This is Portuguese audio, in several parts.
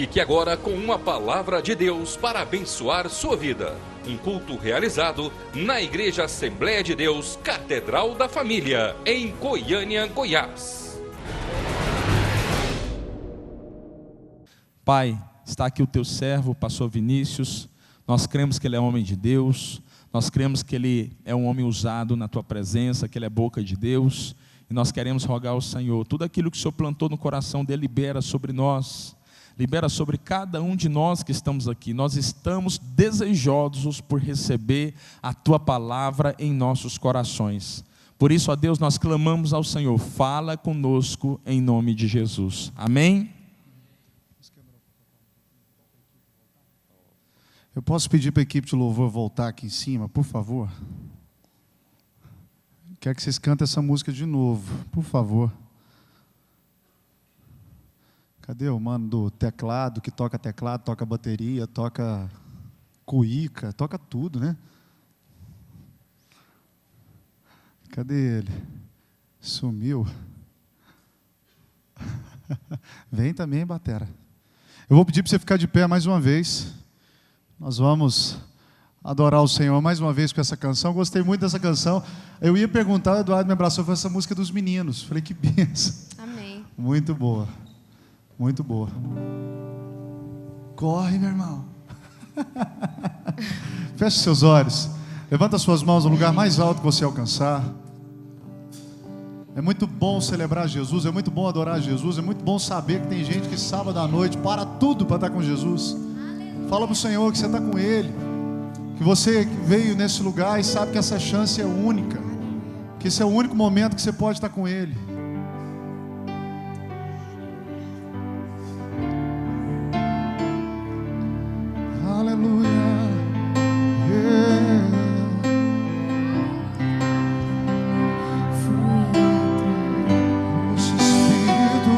Fique agora com uma palavra de Deus para abençoar sua vida. Um culto realizado na Igreja Assembleia de Deus, Catedral da Família, em Goiânia, Goiás. Pai, está aqui o teu servo, o pastor Vinícius. Nós cremos que ele é homem de Deus. Nós cremos que ele é um homem usado na tua presença, que ele é boca de Deus. E nós queremos rogar ao Senhor, tudo aquilo que o Senhor plantou no coração dele, libera sobre nós. Libera sobre cada um de nós que estamos aqui. Nós estamos desejosos por receber a tua palavra em nossos corações. Por isso, ó Deus, nós clamamos ao Senhor, fala conosco em nome de Jesus. Amém? Eu posso pedir para a equipe de louvor voltar aqui em cima, por favor? Quero que vocês cantem essa música de novo, por favor. Cadê o mano do teclado, que toca teclado, toca bateria, toca cuíca, toca tudo, né? Cadê ele? Sumiu. Vem também, batera. Eu vou pedir para você ficar de pé mais uma vez. Nós vamos adorar o Senhor mais uma vez com essa canção. Gostei muito dessa canção. Eu ia perguntar, o Eduardo me abraçou, foi essa música dos meninos. Falei, que benção. Amém. Muito boa. Muito boa. Corre, meu irmão. Feche seus olhos. Levanta suas mãos no lugar mais alto que você alcançar. É muito bom celebrar Jesus, é muito bom adorar Jesus, é muito bom saber que tem gente que sábado à noite para tudo para estar com Jesus. Fala para o Senhor que você está com Ele, que você veio nesse lugar e sabe que essa chance é única, que esse é o único momento que você pode estar com Ele. Aleluia. Nosso Espírito,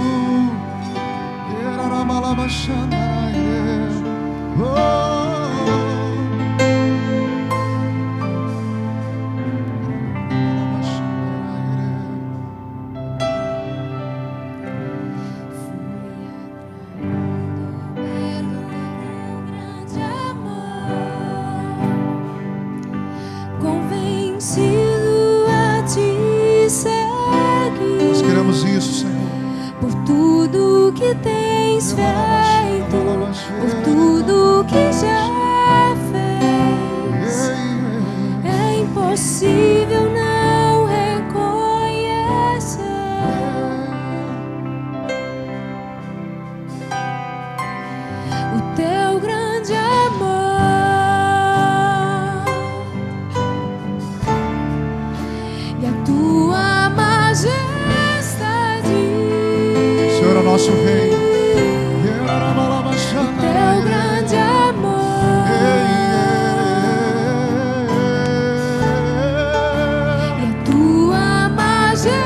nós queremos isso, Senhor. Por tudo que tens feito, por tudo que já fez, é impossível não reconhecer o teu grande amor e a tua majestade. Senhor é nosso Rei. O teu grande amor e a tua majestade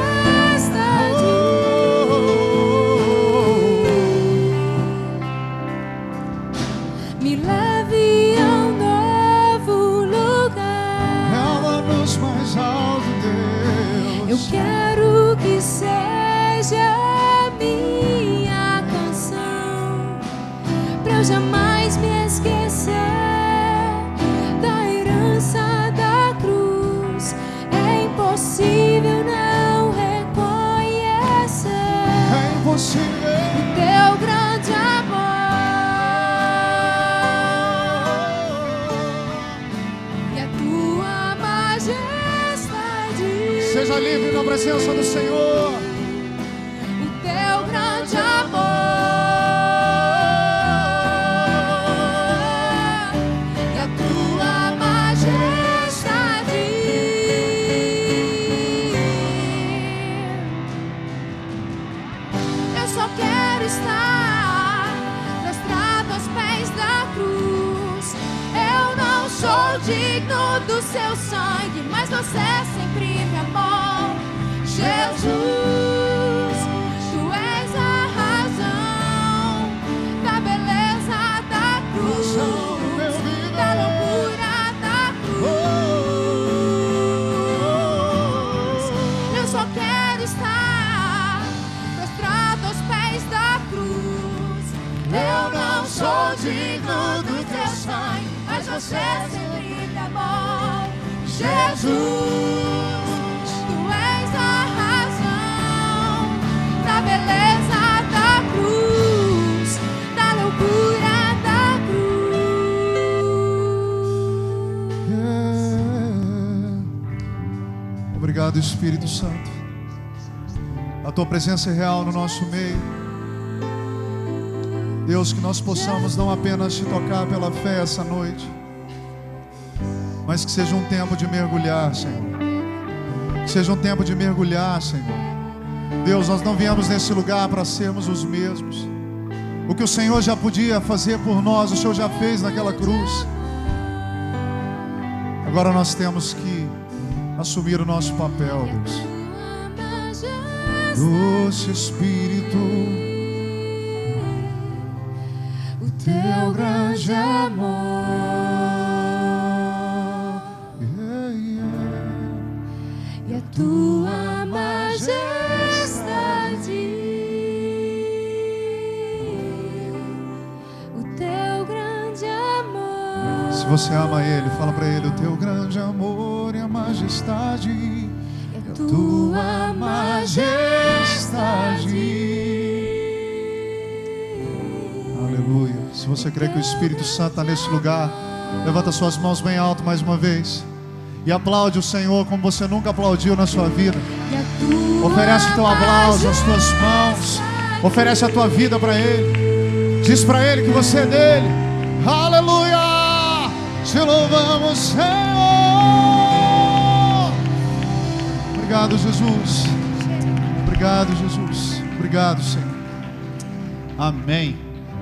me leve a um novo lugar. Leva-nos mais alto, Deus. Eu quero que seja minha canção, pra eu jamais me esquecer da herança da cruz. É impossível não reconhecer É impossível. o teu grande amor e a tua majestade. Seja livre na presença do Senhor. O teu grande amor e a tua majestade. Eu só quero estar prostrado aos pés da cruz. Eu não sou digno do seu sangue, mas você sempre me amou. Jesus, tu és a razão da beleza da cruz, da loucura da cruz. Eu só quero estar prostrado aos pés da cruz. Eu não digno do teu sangue, mas você sempre me amou. Jesus, tu és a razão da beleza da cruz, da loucura da cruz. Obrigado, Espírito Santo. A tua presença é real no nosso meio. Deus, que nós possamos não apenas te tocar pela fé essa noite, mas que seja um tempo de mergulhar, Senhor. Que seja um tempo de mergulhar, Senhor. Deus, nós não viemos nesse lugar para sermos os mesmos. O que o Senhor já podia fazer por nós, o Senhor já fez naquela cruz. Agora nós temos que assumir o nosso papel, Deus. Doce Espírito, o teu grande amor, e a tua majestade, o teu grande amor. Se você ama Ele, fala para Ele: o teu grande amor e a majestade, a tua majestade. Aleluia. Se você crê que o Espírito Santo está nesse lugar, levanta suas mãos bem alto mais uma vez e aplaude o Senhor como você nunca aplaudiu na sua vida. Oferece o teu aplauso, as tuas mãos, oferece a tua vida para Ele. Diz para Ele que você é dele. Aleluia. Te louvamos, Senhor. Obrigado, Jesus. Obrigado, Jesus. Obrigado, Senhor. Amém.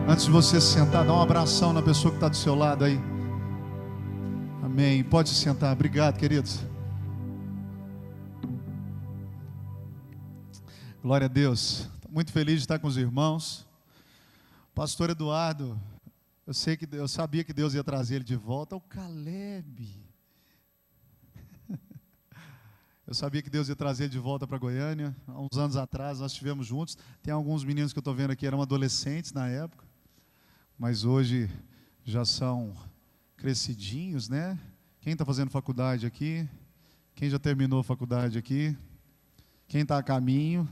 Antes de você se sentar, dá um abração na pessoa que está do seu lado aí. Amém. Pode se sentar. Obrigado, queridos. Glória a Deus. Estou muito feliz de estar com os irmãos. Pastor Eduardo, eu sabia que Deus ia trazer ele de volta. O Caleb. Eu sabia que Deus ia trazer ele de volta para Goiânia. Há uns anos atrás nós estivemos juntos. Tem alguns meninos que eu estou vendo aqui, eram adolescentes na época, mas hoje já são crescidinhos, né? Quem está fazendo faculdade aqui? Quem já terminou a faculdade aqui? Quem está a caminho?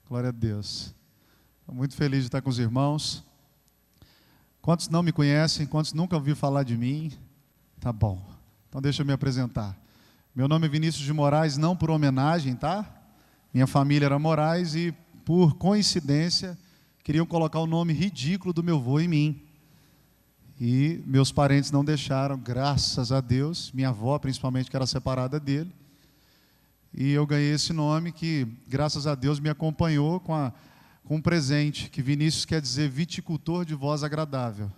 Glória a Deus. Estou muito feliz de estar com os irmãos. Quantos não me conhecem? Quantos nunca ouviram falar de mim? Tá bom. Então deixa eu me apresentar. Meu nome é Vinícius de Moraes, não por homenagem, tá? Minha família era Moraes e, por coincidência, queriam colocar o nome ridículo do meu avô em mim. E meus parentes não deixaram, graças a Deus, minha avó principalmente, que era separada dele. E eu ganhei esse nome que, graças a Deus, me acompanhou com um presente, que Vinícius quer dizer viticultor de voz agradável.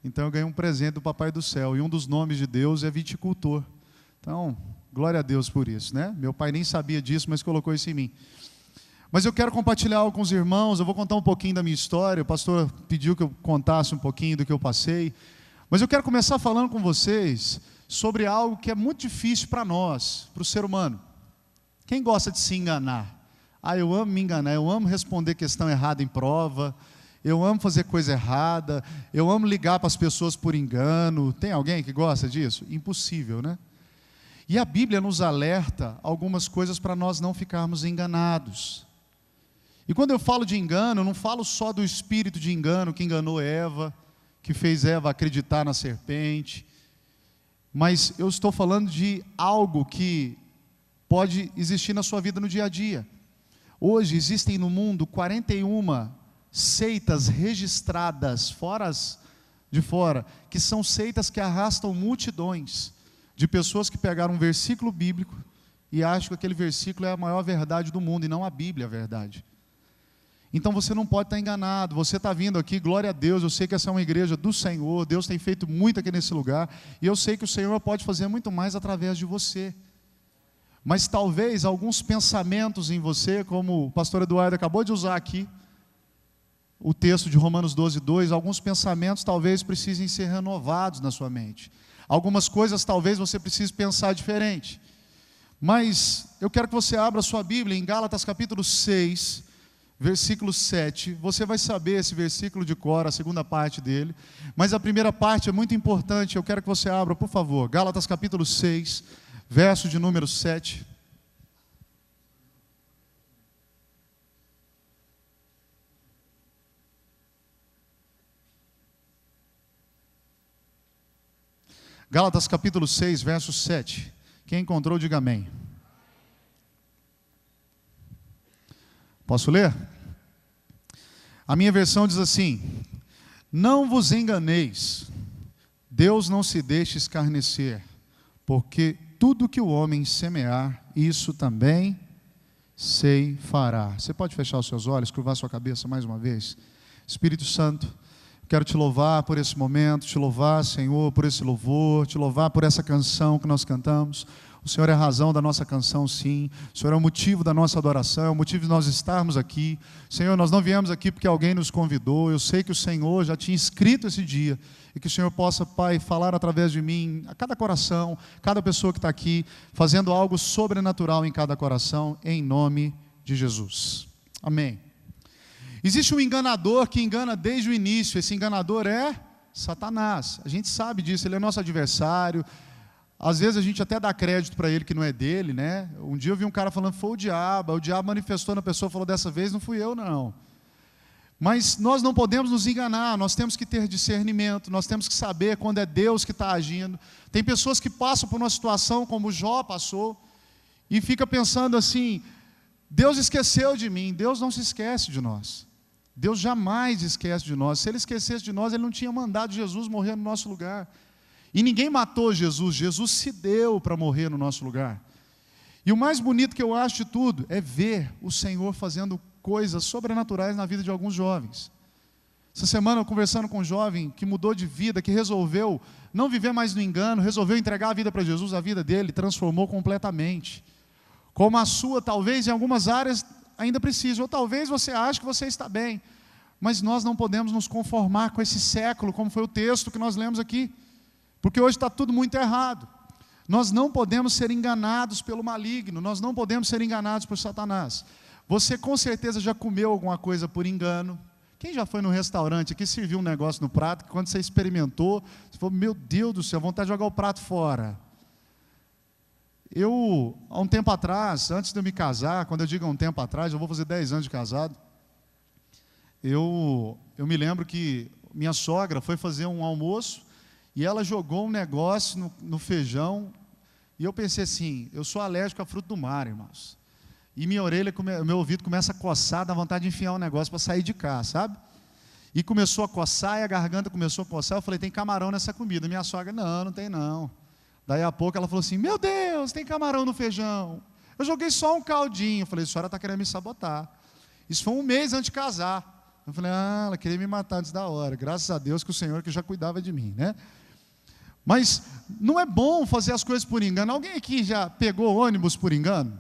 Então eu ganhei um presente do Papai do Céu, e um dos nomes de Deus é viticultor. Então, glória a Deus por isso, né? Meu pai nem sabia disso, mas colocou isso em mim. Mas eu quero compartilhar algo com os irmãos, eu vou contar um pouquinho da minha história. O pastor pediu que eu contasse um pouquinho do que eu passei. Mas eu quero começar falando com vocês sobre algo que é muito difícil para nós, para o ser humano. Quem gosta de se enganar? Eu amo me enganar, eu amo responder questão errada em prova, eu amo fazer coisa errada, eu amo ligar para as pessoas por engano. Tem alguém que gosta disso? Impossível, né? E a Bíblia nos alerta algumas coisas para nós não ficarmos enganados. E quando eu falo de engano, eu não falo só do espírito de engano que enganou Eva, que fez Eva acreditar na serpente, mas eu estou falando de algo que pode existir na sua vida no dia a dia. Hoje existem no mundo 41 seitas registradas de fora, que são seitas que arrastam multidões de pessoas que pegaram um versículo bíblico e acham que aquele versículo é a maior verdade do mundo, e não a Bíblia é a verdade. Então você não pode estar enganado. Você está vindo aqui, glória a Deus, eu sei que essa é uma igreja do Senhor, Deus tem feito muito aqui nesse lugar, e eu sei que o Senhor pode fazer muito mais através de você. Mas talvez alguns pensamentos em você, como o pastor Eduardo acabou de usar aqui, o texto de Romanos 12:2, alguns pensamentos talvez precisem ser renovados na sua mente. Algumas coisas talvez você precise pensar diferente. Mas eu quero que você abra a sua Bíblia em Gálatas capítulo 6, versículo 7. Você vai saber esse versículo de cor, a segunda parte dele. Mas a primeira parte é muito importante. Eu quero que você abra, por favor. Gálatas capítulo 6, verso de número 7. Gálatas capítulo 6, verso 7. Quem encontrou, diga amém. Posso ler? A minha versão diz assim: não vos enganeis, Deus não se deixa escarnecer, porque tudo que o homem semear, isso também ceifará. Você pode fechar os seus olhos, curvar sua cabeça mais uma vez? Espírito Santo, quero te louvar por esse momento, te louvar, Senhor, por esse louvor, te louvar por essa canção que nós cantamos. O Senhor é a razão da nossa canção, sim. O Senhor é o motivo da nossa adoração, é o motivo de nós estarmos aqui. Senhor, nós não viemos aqui porque alguém nos convidou. Eu sei que o Senhor já tinha escrito esse dia. E que o Senhor possa, Pai, falar através de mim, a cada coração, cada pessoa que está aqui, fazendo algo sobrenatural em cada coração, em nome de Jesus. Amém. Existe um enganador que engana desde o início. Esse enganador é Satanás. A gente sabe disso, ele é nosso adversário. Às vezes a gente até dá crédito para ele que não é dele, né? Um dia eu vi um cara falando, foi o diabo manifestou na pessoa, falou, dessa vez não fui eu não. Mas nós não podemos nos enganar, nós temos que ter discernimento, nós temos que saber quando é Deus que está agindo. Tem pessoas que passam por uma situação como Jó passou, e fica pensando assim, Deus esqueceu de mim. Deus não se esquece de nós. Deus jamais esquece de nós. Se Ele esquecesse de nós, Ele não tinha mandado Jesus morrer no nosso lugar. E ninguém matou Jesus, Jesus se deu para morrer no nosso lugar. E o mais bonito que eu acho de tudo é ver o Senhor fazendo coisas sobrenaturais na vida de alguns jovens. Essa semana eu conversando com um jovem que mudou de vida, que resolveu não viver mais no engano, resolveu entregar a vida para Jesus, a vida dele transformou completamente. Como a sua, talvez em algumas áreas ainda precise, ou talvez você ache que você está bem, mas nós não podemos nos conformar com esse século, como foi o texto que nós lemos aqui. Porque hoje está tudo muito errado. Nós não podemos ser enganados pelo maligno, nós não podemos ser enganados por Satanás. Você com certeza já comeu alguma coisa por engano. Quem já foi no restaurante aqui, serviu um negócio no prato, que quando você experimentou, você falou, meu Deus do céu, vontade de jogar o prato fora. Eu, há um tempo atrás, antes de eu me casar, quando eu digo há um tempo atrás, eu vou fazer 10 anos de casado, eu me lembro que minha sogra foi fazer um almoço, e ela jogou um negócio no feijão, e eu pensei assim, eu sou alérgico a fruto do mar, irmãos. E minha orelha, meu ouvido começa a coçar, dá vontade de enfiar um negócio para sair de cá, sabe? E começou a coçar, e a garganta começou a coçar, eu falei, tem camarão nessa comida. Minha sogra, não tem não. Daí a pouco ela falou assim, meu Deus, tem camarão no feijão. Eu joguei só um caldinho, eu falei, a senhora está querendo me sabotar. Isso foi um mês antes de casar. Eu falei, ela queria me matar antes da hora. Graças a Deus que o Senhor que já cuidava de mim, né? Mas não é bom fazer as coisas por engano. Alguém aqui já pegou ônibus por engano?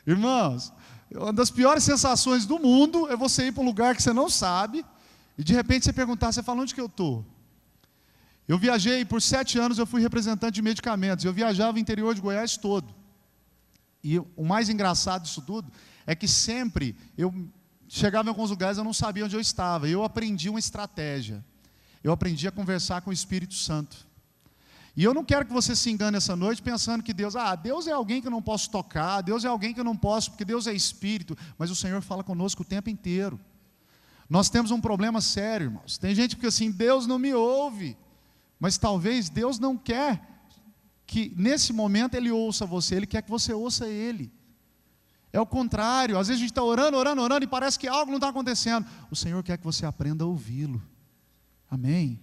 Irmãos, uma das piores sensações do mundo é você ir para um lugar que você não sabe e de repente você perguntar, você fala, onde que eu estou? Eu viajei, por 7 anos eu fui representante de medicamentos, eu viajava o interior de Goiás todo. E o mais engraçado disso tudo é que sempre eu chegava em alguns lugares e eu não sabia onde eu estava. Eu aprendi uma estratégia. Eu aprendi a conversar com o Espírito Santo. E eu não quero que você se engane essa noite pensando que Deus é alguém que eu não posso tocar, Deus é alguém que eu não posso, porque Deus é Espírito, mas o Senhor fala conosco o tempo inteiro. Nós temos um problema sério, irmãos. Tem gente que fica assim, Deus não me ouve, mas talvez Deus não quer que nesse momento Ele ouça você, Ele quer que você ouça Ele. É o contrário, às vezes a gente está orando e parece que algo não está acontecendo. O Senhor quer que você aprenda a ouvi-lo. Amém?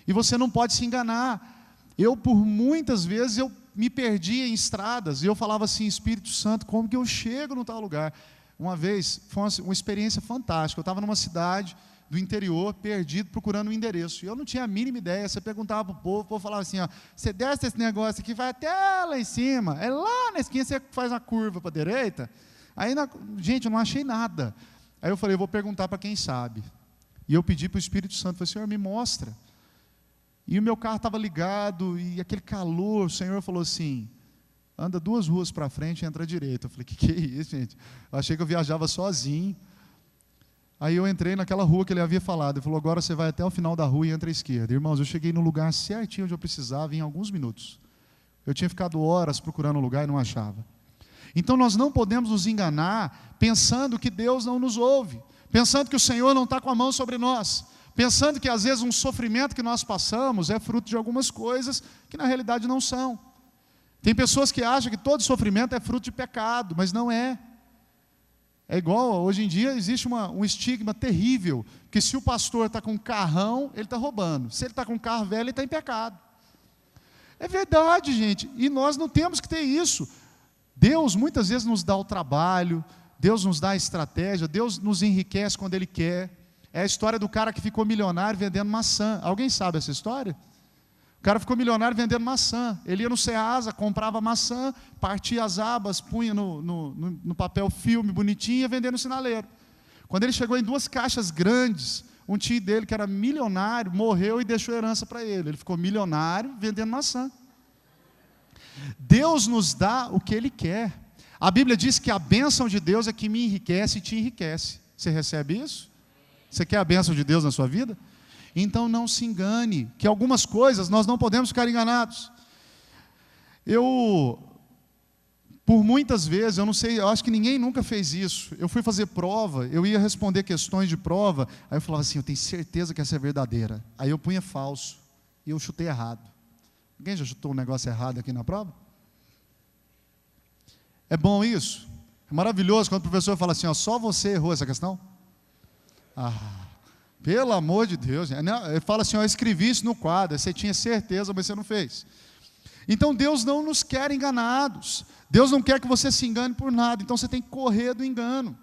E você não pode se enganar. Eu, por muitas vezes, eu me perdi em estradas, e eu falava assim, Espírito Santo, como que eu chego no tal lugar? Uma vez, foi uma experiência fantástica, eu estava numa cidade do interior, perdido, procurando um endereço, e eu não tinha a mínima ideia. Você perguntava para o povo falava assim, ó, você desce esse negócio aqui, vai até lá em cima, é lá na esquina, você faz uma curva para a direita, gente, eu não achei nada. Aí eu falei, eu vou perguntar para quem sabe. E eu pedi para o Espírito Santo, falei, Senhor, me mostra. E o meu carro estava ligado, e aquele calor, o Senhor falou assim, anda 2 ruas para frente e entra à direita. Eu falei, que é isso, gente? Eu achei que eu viajava sozinho. Aí eu entrei naquela rua que ele havia falado. Ele falou, agora você vai até o final da rua e entra à esquerda. Irmãos, eu cheguei no lugar certinho onde eu precisava em alguns minutos. Eu tinha ficado horas procurando um lugar e não achava. Então nós não podemos nos enganar pensando que Deus não nos ouve, pensando que o Senhor não está com a mão sobre nós, pensando que às vezes um sofrimento que nós passamos é fruto de algumas coisas que na realidade não são. Tem pessoas que acham que todo sofrimento é fruto de pecado, mas não é. É igual, hoje em dia existe um estigma terrível, que se o pastor está com um carrão, ele está roubando. Se ele está com um carro velho, ele está em pecado. É verdade, gente, e nós não temos que ter isso. Deus muitas vezes nos dá o trabalho, Deus nos dá a estratégia, Deus nos enriquece quando Ele quer. É a história do cara que ficou milionário vendendo maçã. Alguém sabe essa história? O cara ficou milionário vendendo maçã. Ele ia no Ceasa, comprava maçã, partia as abas, punha no papel filme bonitinho e ia vendendo no sinaleiro. Quando ele chegou em 2 caixas grandes, um tio dele que era milionário morreu e deixou herança para ele. Ele ficou milionário vendendo maçã. Deus nos dá o que Ele quer. A Bíblia diz que a bênção de Deus é que me enriquece e te enriquece. Você recebe isso? Você quer a bênção de Deus na sua vida? Então não se engane, que algumas coisas nós não podemos ficar enganados. Por muitas vezes, eu não sei, eu acho que ninguém nunca fez isso. Eu fui fazer prova, eu ia responder questões de prova, aí eu falava assim, eu tenho certeza que essa é verdadeira. Aí eu punha falso, e eu chutei errado. Alguém já chutou um negócio errado aqui na prova? É bom isso? É maravilhoso quando o professor fala assim, ó, só você errou essa questão? Pelo amor de Deus. Ele fala assim, ó, eu escrevi isso no quadro, você tinha certeza, mas você não fez. Então Deus não nos quer enganados. Deus não quer que você se engane por nada. Então você tem que correr do engano.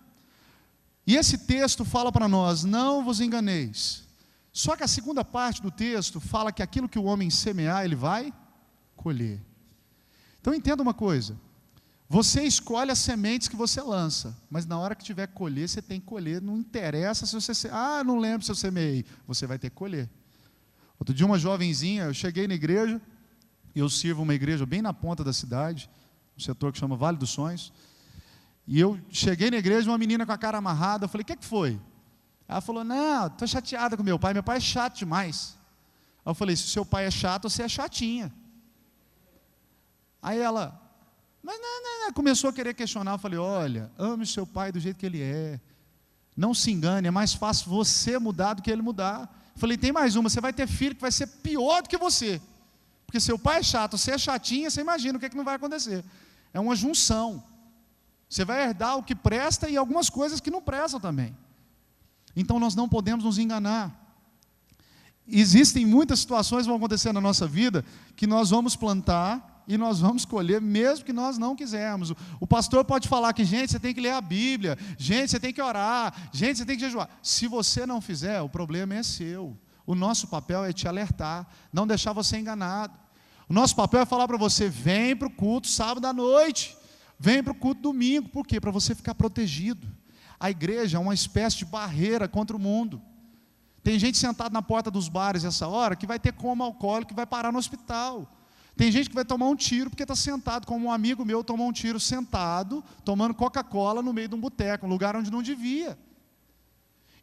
E esse texto fala para nós, não vos enganeis. Só que a segunda parte do texto fala que aquilo que o homem semear, ele vai colher. Então entenda uma coisa. Você escolhe as sementes que você lança, mas na hora que tiver que colher, você tem que colher. Não interessa se você... não lembro se eu semeei. Você vai ter que colher. Outro dia uma jovenzinha, eu cheguei na igreja, eu sirvo uma igreja bem na ponta da cidade, um setor que chama Vale dos Sonhos, e eu cheguei na igreja, uma menina com a cara amarrada, eu falei, o que foi? Ela falou, não, estou chateada com meu pai é chato demais. Aí eu falei, se o seu pai é chato, você é chatinha. Aí ela, mas não, começou a querer questionar, eu falei, olha, ame o seu pai do jeito que ele é, não se engane, é mais fácil você mudar do que ele mudar. Eu falei, tem mais uma, você vai ter filho que vai ser pior do que você. Porque seu pai é chato, você é chatinha, você imagina o que não vai acontecer. É uma junção. Você vai herdar o que presta e algumas coisas que não prestam também. Então nós não podemos nos enganar. Existem muitas situações que vão acontecer na nossa vida que nós vamos plantar e nós vamos colher mesmo que nós não quisermos. O pastor pode falar que, gente, você tem que ler a Bíblia, gente, você tem que orar, gente, você tem que jejuar. Se você não fizer, o problema é seu. O nosso papel é te alertar, não deixar você enganado. O nosso papel é falar para você, vem para o culto sábado à noite, vem para o culto domingo. Por quê? Para você ficar protegido. A igreja é uma espécie de barreira contra o mundo. Tem gente sentada na porta dos bares essa hora que vai ter coma alcoólico e vai parar no hospital. Tem gente que vai tomar um tiro porque está sentado, como um amigo meu tomou um tiro sentado, tomando Coca-Cola no meio de um boteco, um lugar onde não devia.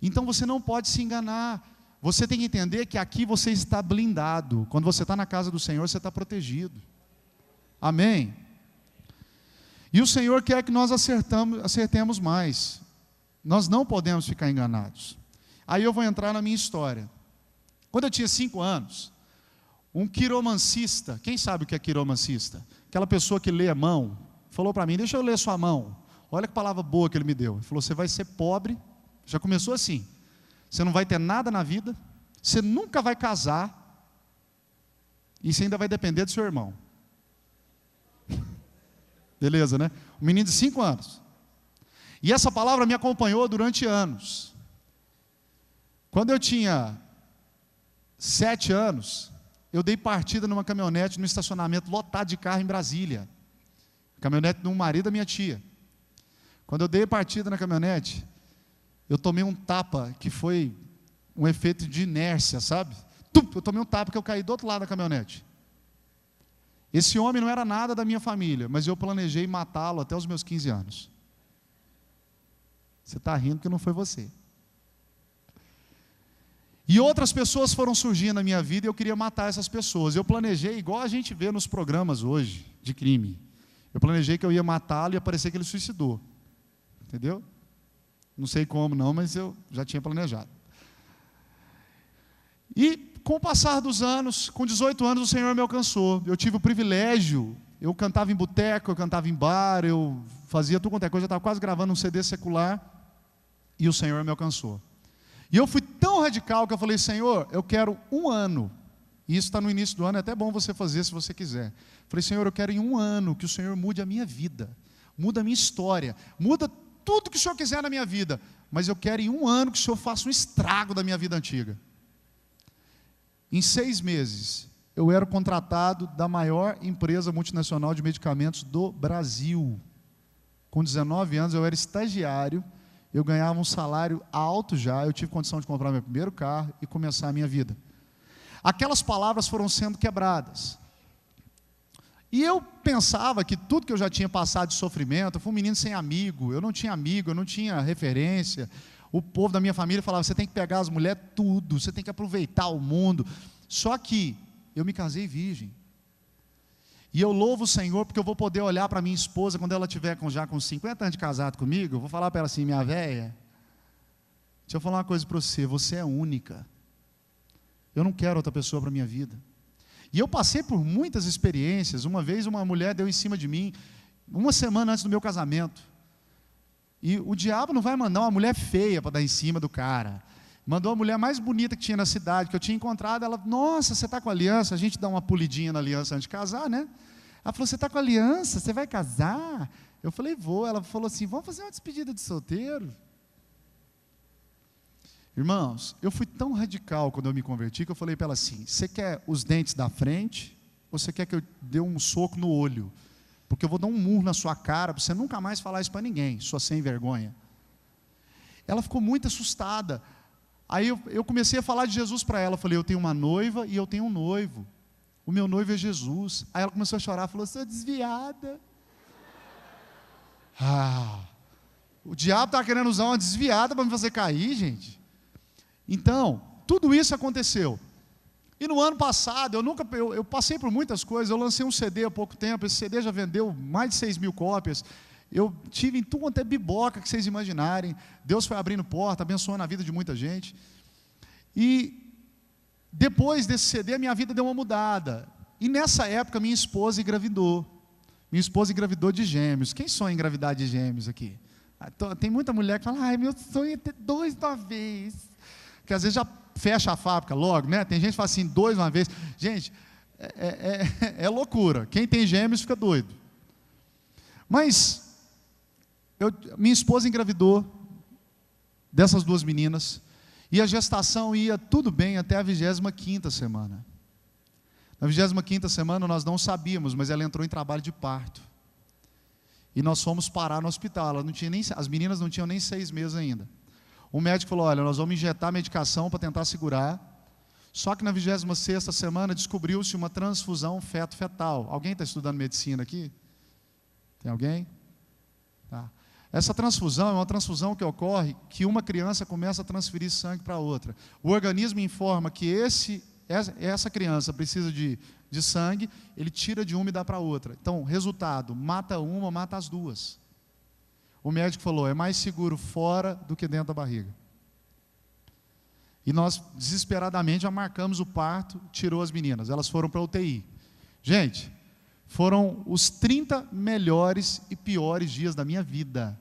Então você não pode se enganar. Você tem que entender que aqui você está blindado. Quando você está na casa do Senhor, você está protegido. Amém? E o Senhor quer que nós acertemos mais. Nós não podemos ficar enganados. Aí eu vou entrar na minha história. Quando eu tinha 5 anos, um quiromancista, quem sabe o que é quiromancista? Aquela pessoa que lê a mão, falou para mim, deixa eu ler sua mão. Olha que palavra boa que ele me deu. Ele falou, você vai ser pobre. Já começou assim. Você não vai ter nada na vida, você nunca vai casar, e você ainda vai depender do seu irmão. Beleza, né? Um menino de 5 anos. E essa palavra me acompanhou durante anos. Quando eu tinha 7 anos, eu dei partida numa caminhonete, num estacionamento lotado de carro em Brasília. Caminhonete de um marido da minha tia. Quando eu dei partida na caminhonete, eu tomei um tapa que foi um efeito de inércia, sabe? Eu tomei um tapa que eu caí do outro lado da caminhonete. Esse homem não era nada da minha família, mas eu planejei matá-lo até os meus 15 anos. Você está rindo porque não foi você. E outras pessoas foram surgindo na minha vida e eu queria matar essas pessoas. Eu planejei, igual a gente vê nos programas hoje, de crime. Eu planejei que eu ia matá-lo e ia parecer que ele suicidou. Entendeu? Não sei como não, mas eu já tinha planejado. E com o passar dos anos, com 18 anos, o Senhor me alcançou. Eu tive o privilégio, eu cantava em boteco, eu cantava em bar, eu fazia tudo quanto é coisa, eu estava quase gravando um CD secular, e o Senhor me alcançou. E eu fui tão radical que eu falei, Senhor, eu quero 1 ano, e isso está no início do ano, é até bom você fazer se você quiser. Eu falei, Senhor, eu quero em 1 ano que o Senhor mude a minha vida, muda a minha história, muda tudo que o Senhor quiser na minha vida, mas eu quero em 1 ano que o Senhor faça um estrago da minha vida antiga. Em 6 meses, eu era contratado da maior empresa multinacional de medicamentos do Brasil. Com 19 anos, eu era estagiário, eu ganhava um salário alto já, eu tive condição de comprar meu primeiro carro e começar a minha vida. Aquelas palavras foram sendo quebradas. E eu pensava que tudo que eu já tinha passado de sofrimento, eu fui um menino sem amigo, eu não tinha referência. O povo da minha família falava, você tem que pegar as mulheres tudo, você tem que aproveitar o mundo. Só que eu me casei virgem. E eu louvo o Senhor porque eu vou poder olhar para minha esposa quando ela estiver já com 50 anos de casado comigo, eu vou falar para ela assim, minha véia, deixa eu falar uma coisa para você, você é única. Eu não quero outra pessoa para a minha vida. E eu passei por muitas experiências. Uma vez uma mulher deu em cima de mim, 1 semana antes do meu casamento. E o diabo não vai mandar uma mulher feia para dar em cima do cara. Mandou a mulher mais bonita que tinha na cidade, que eu tinha encontrado. Ela, nossa, você está com aliança? A gente dá uma polidinha na aliança antes de casar, né? Ela falou, você está com aliança? Você vai casar? Eu falei, vou. Ela falou assim, vamos fazer uma despedida de solteiro? Irmãos, eu fui tão radical quando eu me converti, que eu falei para ela assim, você quer os dentes da frente, ou você quer que eu dê um soco no olho? Porque eu vou dar um murro na sua cara, para você nunca mais falar isso para ninguém, sua sem vergonha. Ela ficou muito assustada. Aí eu comecei a falar de Jesus para ela, eu falei, eu tenho uma noiva e eu tenho um noivo. O meu noivo é Jesus. Aí ela começou a chorar, falou, sou desviada. O diabo estava querendo usar uma desviada para me fazer cair, gente. Então, tudo isso aconteceu. E no ano passado, eu passei por muitas coisas, eu lancei um CD há pouco tempo, esse CD já vendeu mais de 6.000 cópias, eu tive em tudo quanto é biboca que vocês imaginarem, Deus foi abrindo porta, abençoando a vida de muita gente, e depois desse CD a minha vida deu uma mudada, e nessa época minha esposa engravidou de gêmeos. Quem sonha em engravidar de gêmeos aqui? Tem muita mulher que fala, ai, meu sonho é ter 2 de uma vez, que às vezes já fecha a fábrica logo, né? Tem gente que fala assim, 2 de uma vez. Gente, é loucura. Quem tem gêmeos fica doido. Mas, minha esposa engravidou dessas 2 meninas, e a gestação ia tudo bem até a 25ª semana. Na 25ª semana nós não sabíamos, mas ela entrou em trabalho de parto. E nós fomos parar no hospital. As meninas não tinham nem 6 meses ainda. O médico falou, olha, nós vamos injetar medicação para tentar segurar. Só que na 26ª semana descobriu-se uma transfusão feto-fetal. Alguém está estudando medicina aqui? Tem alguém? Tá. Essa transfusão é uma transfusão que ocorre que uma criança começa a transferir sangue para outra. O organismo informa que essa criança precisa de sangue, ele tira de uma e dá para outra. Então, resultado, mata uma, mata as 2. O médico falou, é mais seguro fora do que dentro da barriga. E nós, desesperadamente, já marcamos o parto, tirou as meninas. Elas foram para a UTI. Gente, foram os 30 melhores e piores dias da minha vida.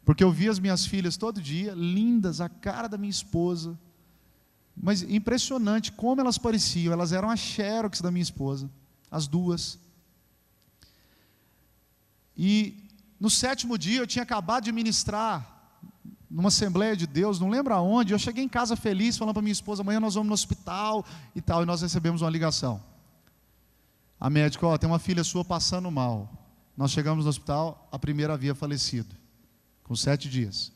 Porque eu vi as minhas filhas todo dia, lindas, a cara da minha esposa. Mas impressionante como elas pareciam. Elas eram a xerox da minha esposa, as 2. E no 7º dia, eu tinha acabado de ministrar numa Assembleia de Deus, não lembro aonde. Eu cheguei em casa feliz, falando para minha esposa, amanhã nós vamos no hospital e tal. E nós recebemos uma ligação. A médica, tem uma filha sua passando mal. Nós chegamos no hospital, a primeira havia falecido, com 7 dias.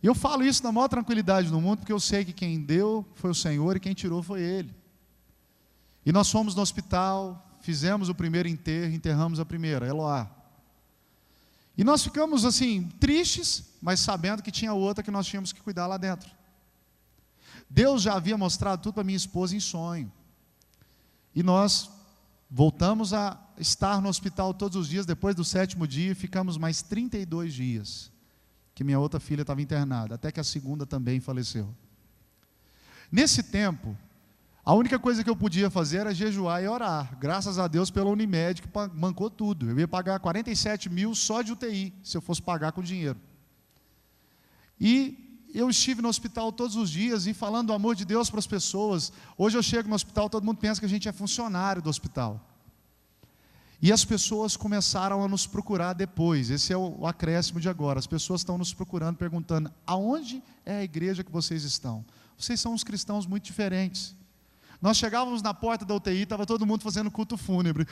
E eu falo isso na maior tranquilidade do mundo, porque eu sei que quem deu foi o Senhor e quem tirou foi Ele. E nós fomos no hospital, fizemos o primeiro enterro, enterramos a primeira, Eloá. E nós ficamos assim, tristes, mas sabendo que tinha outra que nós tínhamos que cuidar lá dentro. Deus já havia mostrado tudo para minha esposa em sonho. E nós voltamos a estar no hospital todos os dias, depois do 7º dia, ficamos mais 32 dias, que minha outra filha estava internada, até que a segunda também faleceu. Nesse tempo, a única coisa que eu podia fazer era jejuar e orar, graças a Deus pela Unimed, que bancou tudo. Eu ia pagar 47 mil só de UTI, se eu fosse pagar com dinheiro. E eu estive no hospital todos os dias e falando do amor de Deus para as pessoas. Hoje eu chego no hospital, todo mundo pensa que a gente é funcionário do hospital. E as pessoas começaram a nos procurar depois, esse é o acréscimo de agora. As pessoas estão nos procurando, perguntando: aonde é a igreja que vocês estão? Vocês são uns cristãos muito diferentes. Nós chegávamos na porta da UTI, estava todo mundo fazendo culto fúnebre.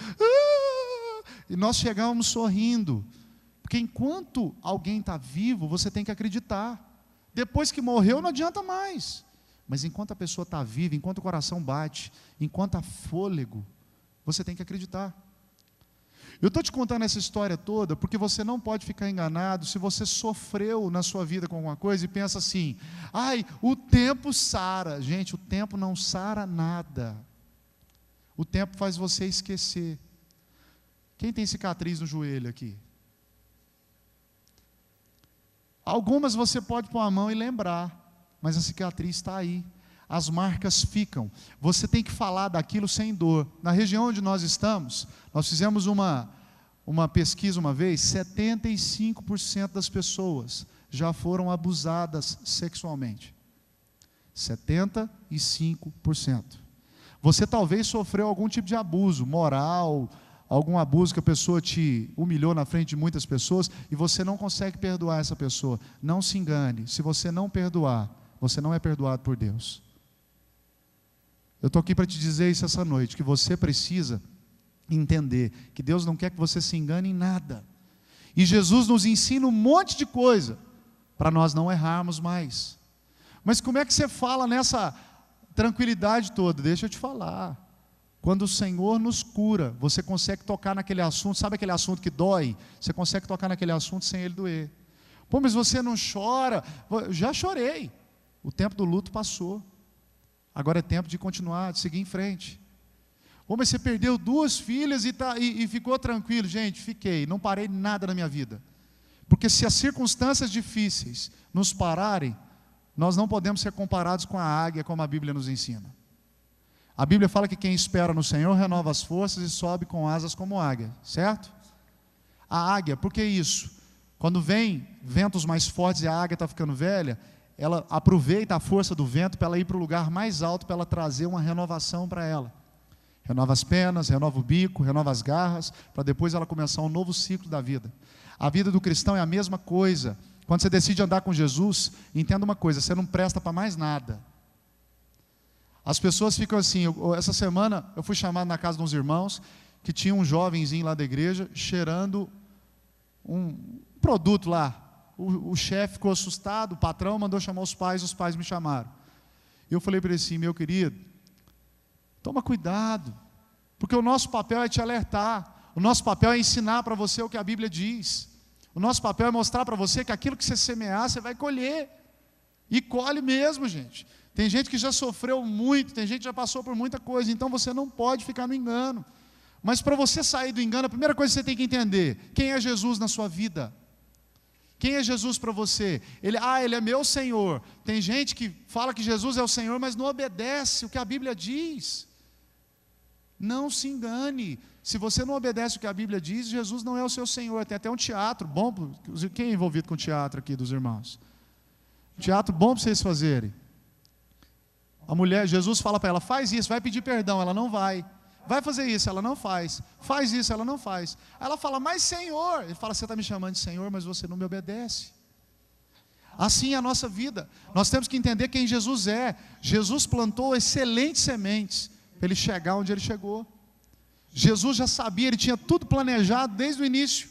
E nós chegávamos sorrindo. Porque enquanto alguém está vivo, você tem que acreditar. Depois que morreu, não adianta mais. Mas enquanto a pessoa está viva, enquanto o coração bate, enquanto há fôlego, você tem que acreditar. Eu estou te contando essa história toda porque você não pode ficar enganado se você sofreu na sua vida com alguma coisa e pensa assim: ai, o tempo sara. Gente, o tempo não sara nada. O tempo faz você esquecer. Quem tem cicatriz no joelho aqui? Algumas você pode pôr a mão e lembrar, mas a cicatriz está aí. As marcas ficam. Você tem que falar daquilo sem dor. Na região onde nós estamos, nós fizemos uma pesquisa uma vez, 75% das pessoas já foram abusadas sexualmente. 75%. Você talvez sofreu algum tipo de abuso moral, algum abuso que a pessoa te humilhou na frente de muitas pessoas e você não consegue perdoar essa pessoa. Não se engane, se você não perdoar, você não é perdoado por Deus. Eu estou aqui para te dizer isso essa noite, que você precisa entender que Deus não quer que você se engane em nada. E Jesus nos ensina um monte de coisa para nós não errarmos mais. Mas como é que você fala nessa tranquilidade toda? Deixa eu te falar. Quando o Senhor nos cura, você consegue tocar naquele assunto, sabe aquele assunto que dói? Você consegue tocar naquele assunto sem ele doer. Pô, mas você não chora? Já chorei. O tempo do luto passou. Agora é tempo de continuar, de seguir em frente. Pô, mas você perdeu 2 filhas e ficou tranquilo. Gente, fiquei, não parei nada na minha vida. Porque se as circunstâncias difíceis nos pararem, nós não podemos ser comparados com a águia, como a Bíblia nos ensina. A Bíblia fala que quem espera no Senhor renova as forças e sobe com asas como águia, certo? A águia, por que isso? Quando vem ventos mais fortes e a águia está ficando velha, ela aproveita a força do vento para ela ir para o lugar mais alto, para ela trazer uma renovação para ela. Renova as penas, renova o bico, renova as garras, para depois ela começar um novo ciclo da vida. A vida do cristão é a mesma coisa. Quando você decide andar com Jesus, entenda uma coisa: você não presta para mais nada. As pessoas ficam assim. Essa semana eu fui chamado na casa de uns irmãos que tinha um jovenzinho lá da igreja cheirando um produto lá. O chefe ficou assustado, o patrão mandou chamar os pais me chamaram. Eu falei para ele assim: meu querido, toma cuidado, porque o nosso papel é te alertar, o nosso papel é ensinar para você o que a Bíblia diz, o nosso papel é mostrar para você que aquilo que você semear, você vai colher, e colhe mesmo, gente. Tem gente que já sofreu muito, tem gente que já passou por muita coisa, então você não pode ficar no engano. Mas para você sair do engano, a primeira coisa que você tem que entender: quem é Jesus na sua vida? Quem é Jesus para você? Ele é meu Senhor. Tem gente que fala que Jesus é o Senhor, mas não obedece o que a Bíblia diz. Não se engane. Se você não obedece o que a Bíblia diz, Jesus não é o seu Senhor. Tem até um teatro bom. Quem é envolvido com teatro aqui dos irmãos? Um teatro bom para vocês fazerem. A mulher, Jesus fala para ela: faz isso, vai pedir perdão. Ela não vai. Vai fazer isso, ela não faz. Faz isso, ela não faz. Aí ela fala: mas Senhor. Ele fala: você está me chamando de Senhor, mas você não me obedece. Assim é a nossa vida. Nós temos que entender quem Jesus é. Jesus plantou excelentes sementes para ele chegar onde ele chegou. Jesus já sabia, ele tinha tudo planejado desde o início.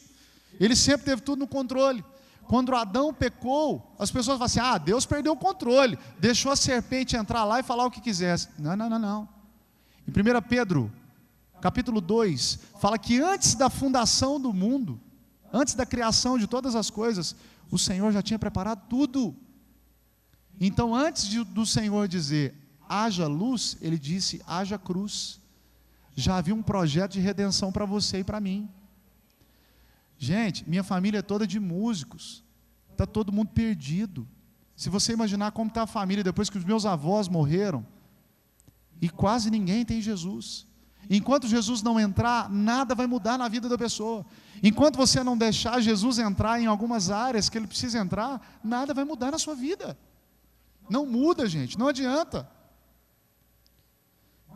Ele sempre teve tudo no controle. Quando Adão pecou, as pessoas falam assim: Deus perdeu o controle, deixou a serpente entrar lá e falar o que quisesse. Não. Em 1 Pedro, capítulo 2, fala que antes da fundação do mundo, antes da criação de todas as coisas, o Senhor já tinha preparado tudo. Então, antes do Senhor dizer, haja luz, Ele disse, haja cruz. Já havia um projeto de redenção para você e para mim. Gente, minha família é toda de músicos. Está todo mundo perdido. Se você imaginar como está a família depois que os meus avós morreram, e quase ninguém tem Jesus. Enquanto Jesus não entrar, nada vai mudar na vida da pessoa. Enquanto você não deixar Jesus entrar em algumas áreas que Ele precisa entrar, nada vai mudar na sua vida. Não muda, gente, não adianta.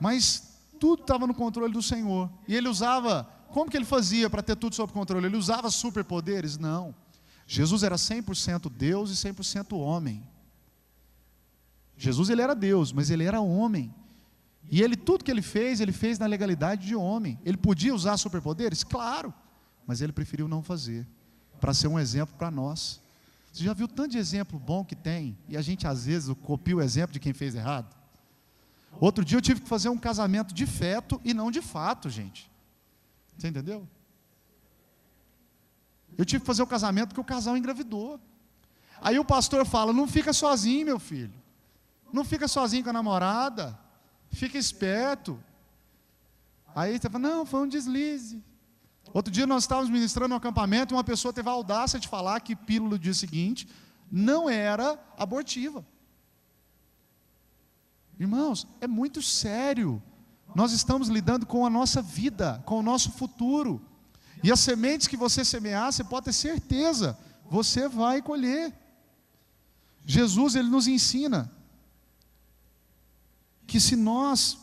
Mas tudo estava no controle do Senhor. E Ele usava, como que Ele fazia para ter tudo sob controle? Ele usava superpoderes? Não. Jesus era 100% Deus e 100% homem. Jesus, Ele era Deus, mas Ele era homem. E Ele, tudo que Ele fez na legalidade de homem. Ele podia usar superpoderes? Claro. Mas Ele preferiu não fazer, para ser um exemplo para nós. Você já viu tanto de exemplo bom que tem, e a gente às vezes copia o exemplo de quem fez errado? Outro dia eu tive que fazer um casamento de feto e não de fato, gente. Você entendeu? Eu tive que fazer o casamento porque o casal engravidou. Aí o pastor fala, não fica sozinho, meu filho. Não fica sozinho com a namorada. Fica esperto. Aí você fala, não, foi um deslize. Outro dia nós estávamos ministrando um acampamento e uma pessoa teve a audácia de falar que pílula do dia seguinte não era abortiva. Irmãos, é muito sério. Nós estamos lidando com a nossa vida, com o nosso futuro. E as sementes que você semear, você pode ter certeza, você vai colher. Jesus, Ele nos ensina que se nós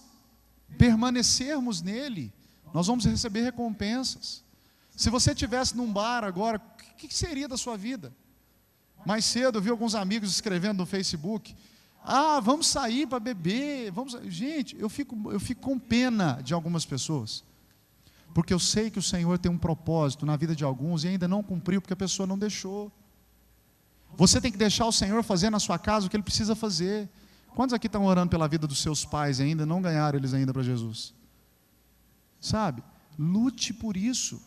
permanecermos nele, nós vamos receber recompensas. Se você estivesse num bar agora, o que seria da sua vida? Mais cedo eu vi alguns amigos escrevendo no Facebook, vamos sair para beber, gente, eu fico com pena de algumas pessoas, porque eu sei que o Senhor tem um propósito na vida de alguns e ainda não cumpriu, porque a pessoa não deixou. Você tem que deixar o Senhor fazer na sua casa o que Ele precisa fazer. Quantos aqui estão orando pela vida dos seus pais ainda, não ganharam eles ainda para Jesus? Sabe? Lute por isso.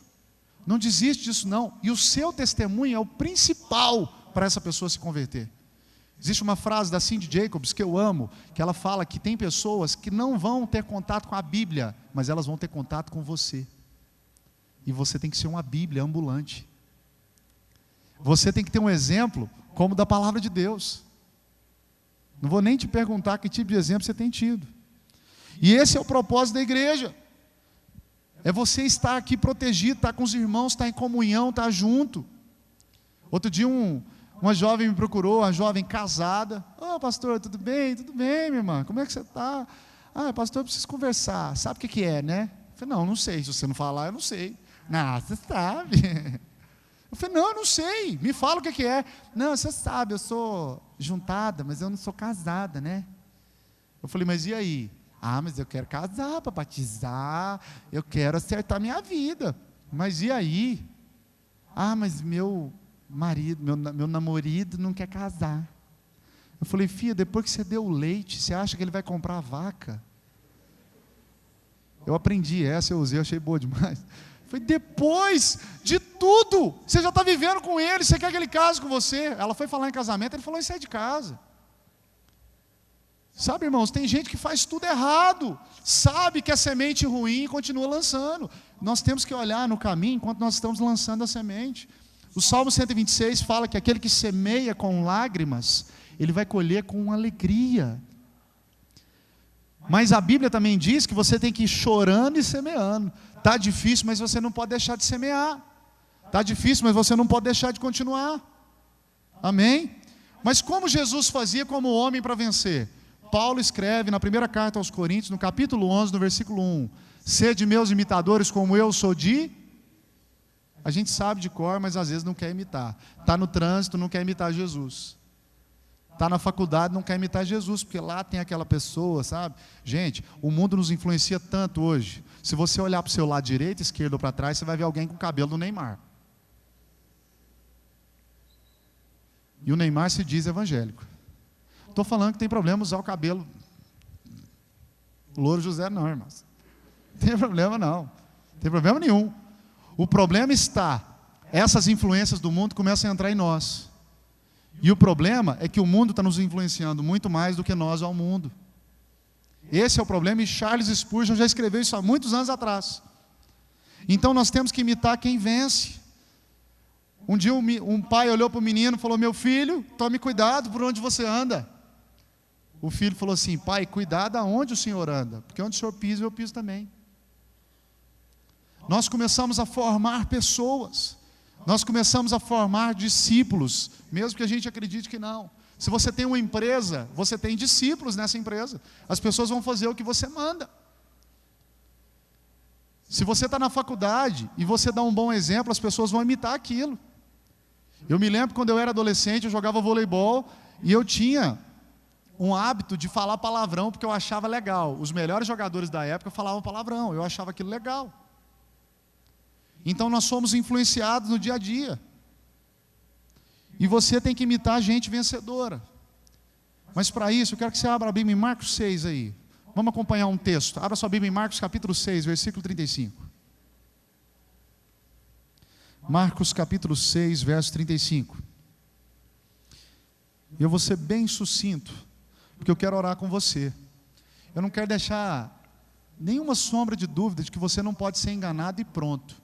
Não desiste disso não. E o seu testemunho é o principal para essa pessoa se converter. Existe uma frase da Cindy Jacobs que eu amo, que ela fala que tem pessoas que não vão ter contato com a Bíblia, mas elas vão ter contato com você. E você tem que ser uma Bíblia ambulante. Você tem que ter um exemplo como da palavra de Deus. Não vou nem te perguntar que tipo de exemplo você tem tido. E esse é o propósito da igreja. É você estar aqui protegido, estar com os irmãos, estar em comunhão, estar junto. Outro dia uma jovem me procurou, uma jovem casada. Pastor, tudo bem? Tudo bem, minha irmã, como é que você está? Pastor, eu preciso conversar. Sabe o que é, né? Eu falei, não sei, se você não falar, eu não sei. Não, você sabe. Eu falei, não, eu não sei, me fala o que é. Não, você sabe, eu sou juntada, mas eu não sou casada, né? Eu falei, mas e aí? Mas eu quero casar para batizar, eu quero acertar minha vida. Mas e aí? Mas meu marido, meu namorado não quer casar. Eu falei, filha, depois que você deu o leite, você acha que ele vai comprar a vaca? Eu aprendi essa, eu usei, eu achei boa demais. Foi depois de tudo, você já está vivendo com ele, você quer que ele case com você. Ela foi falar em casamento, ele falou, sai de casa. Sabe, irmãos, tem gente que faz tudo errado, sabe que é semente ruim e continua lançando. Nós temos que olhar no caminho enquanto nós estamos lançando a semente. O Salmo 126 fala que aquele que semeia com lágrimas, ele vai colher com alegria. Mas a Bíblia também diz que você tem que ir chorando e semeando. Está difícil, mas você não pode deixar de semear. Está difícil, mas você não pode deixar de continuar. Amém? Mas como Jesus fazia como homem para vencer? Paulo escreve na primeira carta aos Coríntios, no capítulo 11, no versículo 1. Sede meus imitadores como eu sou de... A gente sabe de cor, mas às vezes não quer imitar. Está no trânsito, não quer imitar Jesus. Está na faculdade, não quer imitar Jesus, porque lá tem aquela pessoa, sabe? Gente, o mundo nos influencia tanto hoje. Se você olhar para o seu lado direito, esquerdo ou para trás, você vai ver alguém com o cabelo do Neymar. E o Neymar se diz evangélico. Estou falando que tem problema usar o cabelo Louro José não, irmãos. Não tem problema não. Não tem problema nenhum. O problema está, essas influências do mundo começam a entrar em nós. E o problema é que o mundo está nos influenciando muito mais do que nós ao mundo. Esse é o problema, e Charles Spurgeon já escreveu isso há muitos anos atrás. Então nós temos que imitar quem vence. Um dia um pai olhou para o menino e falou: meu filho, tome cuidado por onde você anda. O filho falou assim: pai, cuidado aonde o senhor anda, porque onde o senhor pisa, eu piso também. Nós começamos a formar pessoas, nós começamos a formar discípulos, mesmo que a gente acredite que não. Se você tem uma empresa, você tem discípulos nessa empresa. As pessoas vão fazer o que você manda. Se você está na faculdade e você dá um bom exemplo, as pessoas vão imitar aquilo. Eu me lembro quando eu era adolescente, eu jogava voleibol e eu tinha um hábito de falar palavrão porque eu achava legal. Os melhores jogadores da época falavam palavrão, eu achava aquilo legal. Então nós somos influenciados no dia a dia. E você tem que imitar a gente vencedora. Mas para isso, eu quero que você abra a Bíblia em Marcos 6 aí. Vamos acompanhar um texto. Abra sua Bíblia em Marcos capítulo 6, versículo 35. Marcos capítulo 6, verso 35. Eu vou ser bem sucinto, porque eu quero orar com você. Eu não quero deixar nenhuma sombra de dúvida de que você não pode ser enganado e pronto.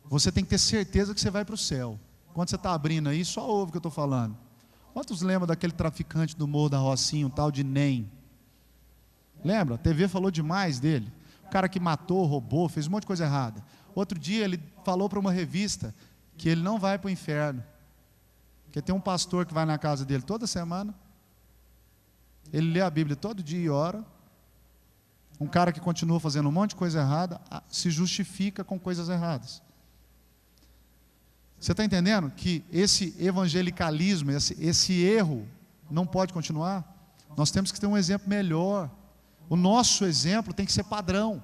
Você tem que ter certeza que você vai para o céu. Quando você está abrindo aí, só ouve o que eu estou falando. Quantos lembram daquele traficante do Morro da Rocinha, um tal de Nem? Lembra? A TV falou demais dele. O cara que matou, roubou, fez um monte de coisa errada. Outro dia ele falou para uma revista que ele não vai para o inferno. Porque tem um pastor que vai na casa dele toda semana. Ele lê a Bíblia todo dia e ora. Um cara que continua fazendo um monte de coisa errada se justifica com coisas erradas. Você está entendendo que esse evangelicalismo, esse erro não pode continuar? Nós temos que ter um exemplo melhor. O nosso exemplo tem que ser padrão.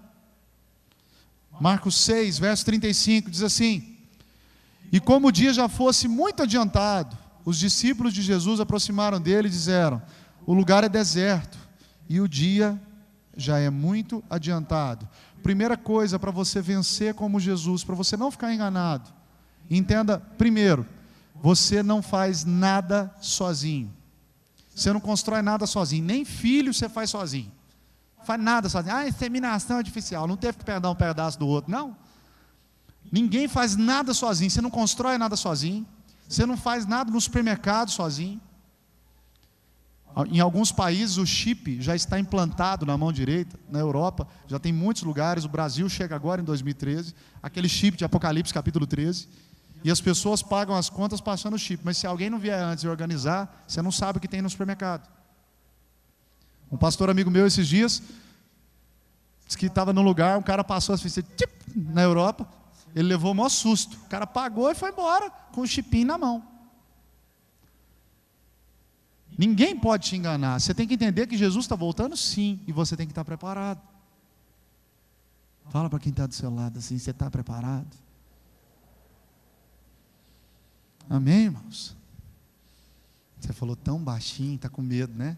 Marcos 6, verso 35, diz assim: e como o dia já fosse muito adiantado, os discípulos de Jesus aproximaram dele e disseram: o lugar é deserto e o dia já é muito adiantado. Primeira coisa para você vencer como Jesus, para você não ficar enganado, entenda, primeiro, você não faz nada sozinho. Você não constrói nada sozinho, nem filho você faz sozinho. Faz nada sozinho. Inseminação artificial, não teve que pegar um pedaço do outro, não. Ninguém faz nada sozinho, você não constrói nada sozinho, você não faz nada no supermercado sozinho. Em alguns países o chip já está implantado na mão direita, na Europa, já tem muitos lugares, o Brasil chega agora em 2013, aquele chip de Apocalipse capítulo 13, e as pessoas pagam as contas passando o chip, mas se alguém não vier antes e organizar, você não sabe o que tem no supermercado. Um pastor amigo meu esses dias, disse que estava num lugar, um cara passou assim, na Europa, ele levou o maior susto, o cara pagou e foi embora, com o chipinho na mão. Ninguém pode te enganar, você tem que entender que Jesus está voltando sim, e você tem que estar preparado. Fala para quem está do seu lado assim, você está preparado? Amém, irmãos? Você falou tão baixinho, está com medo, né?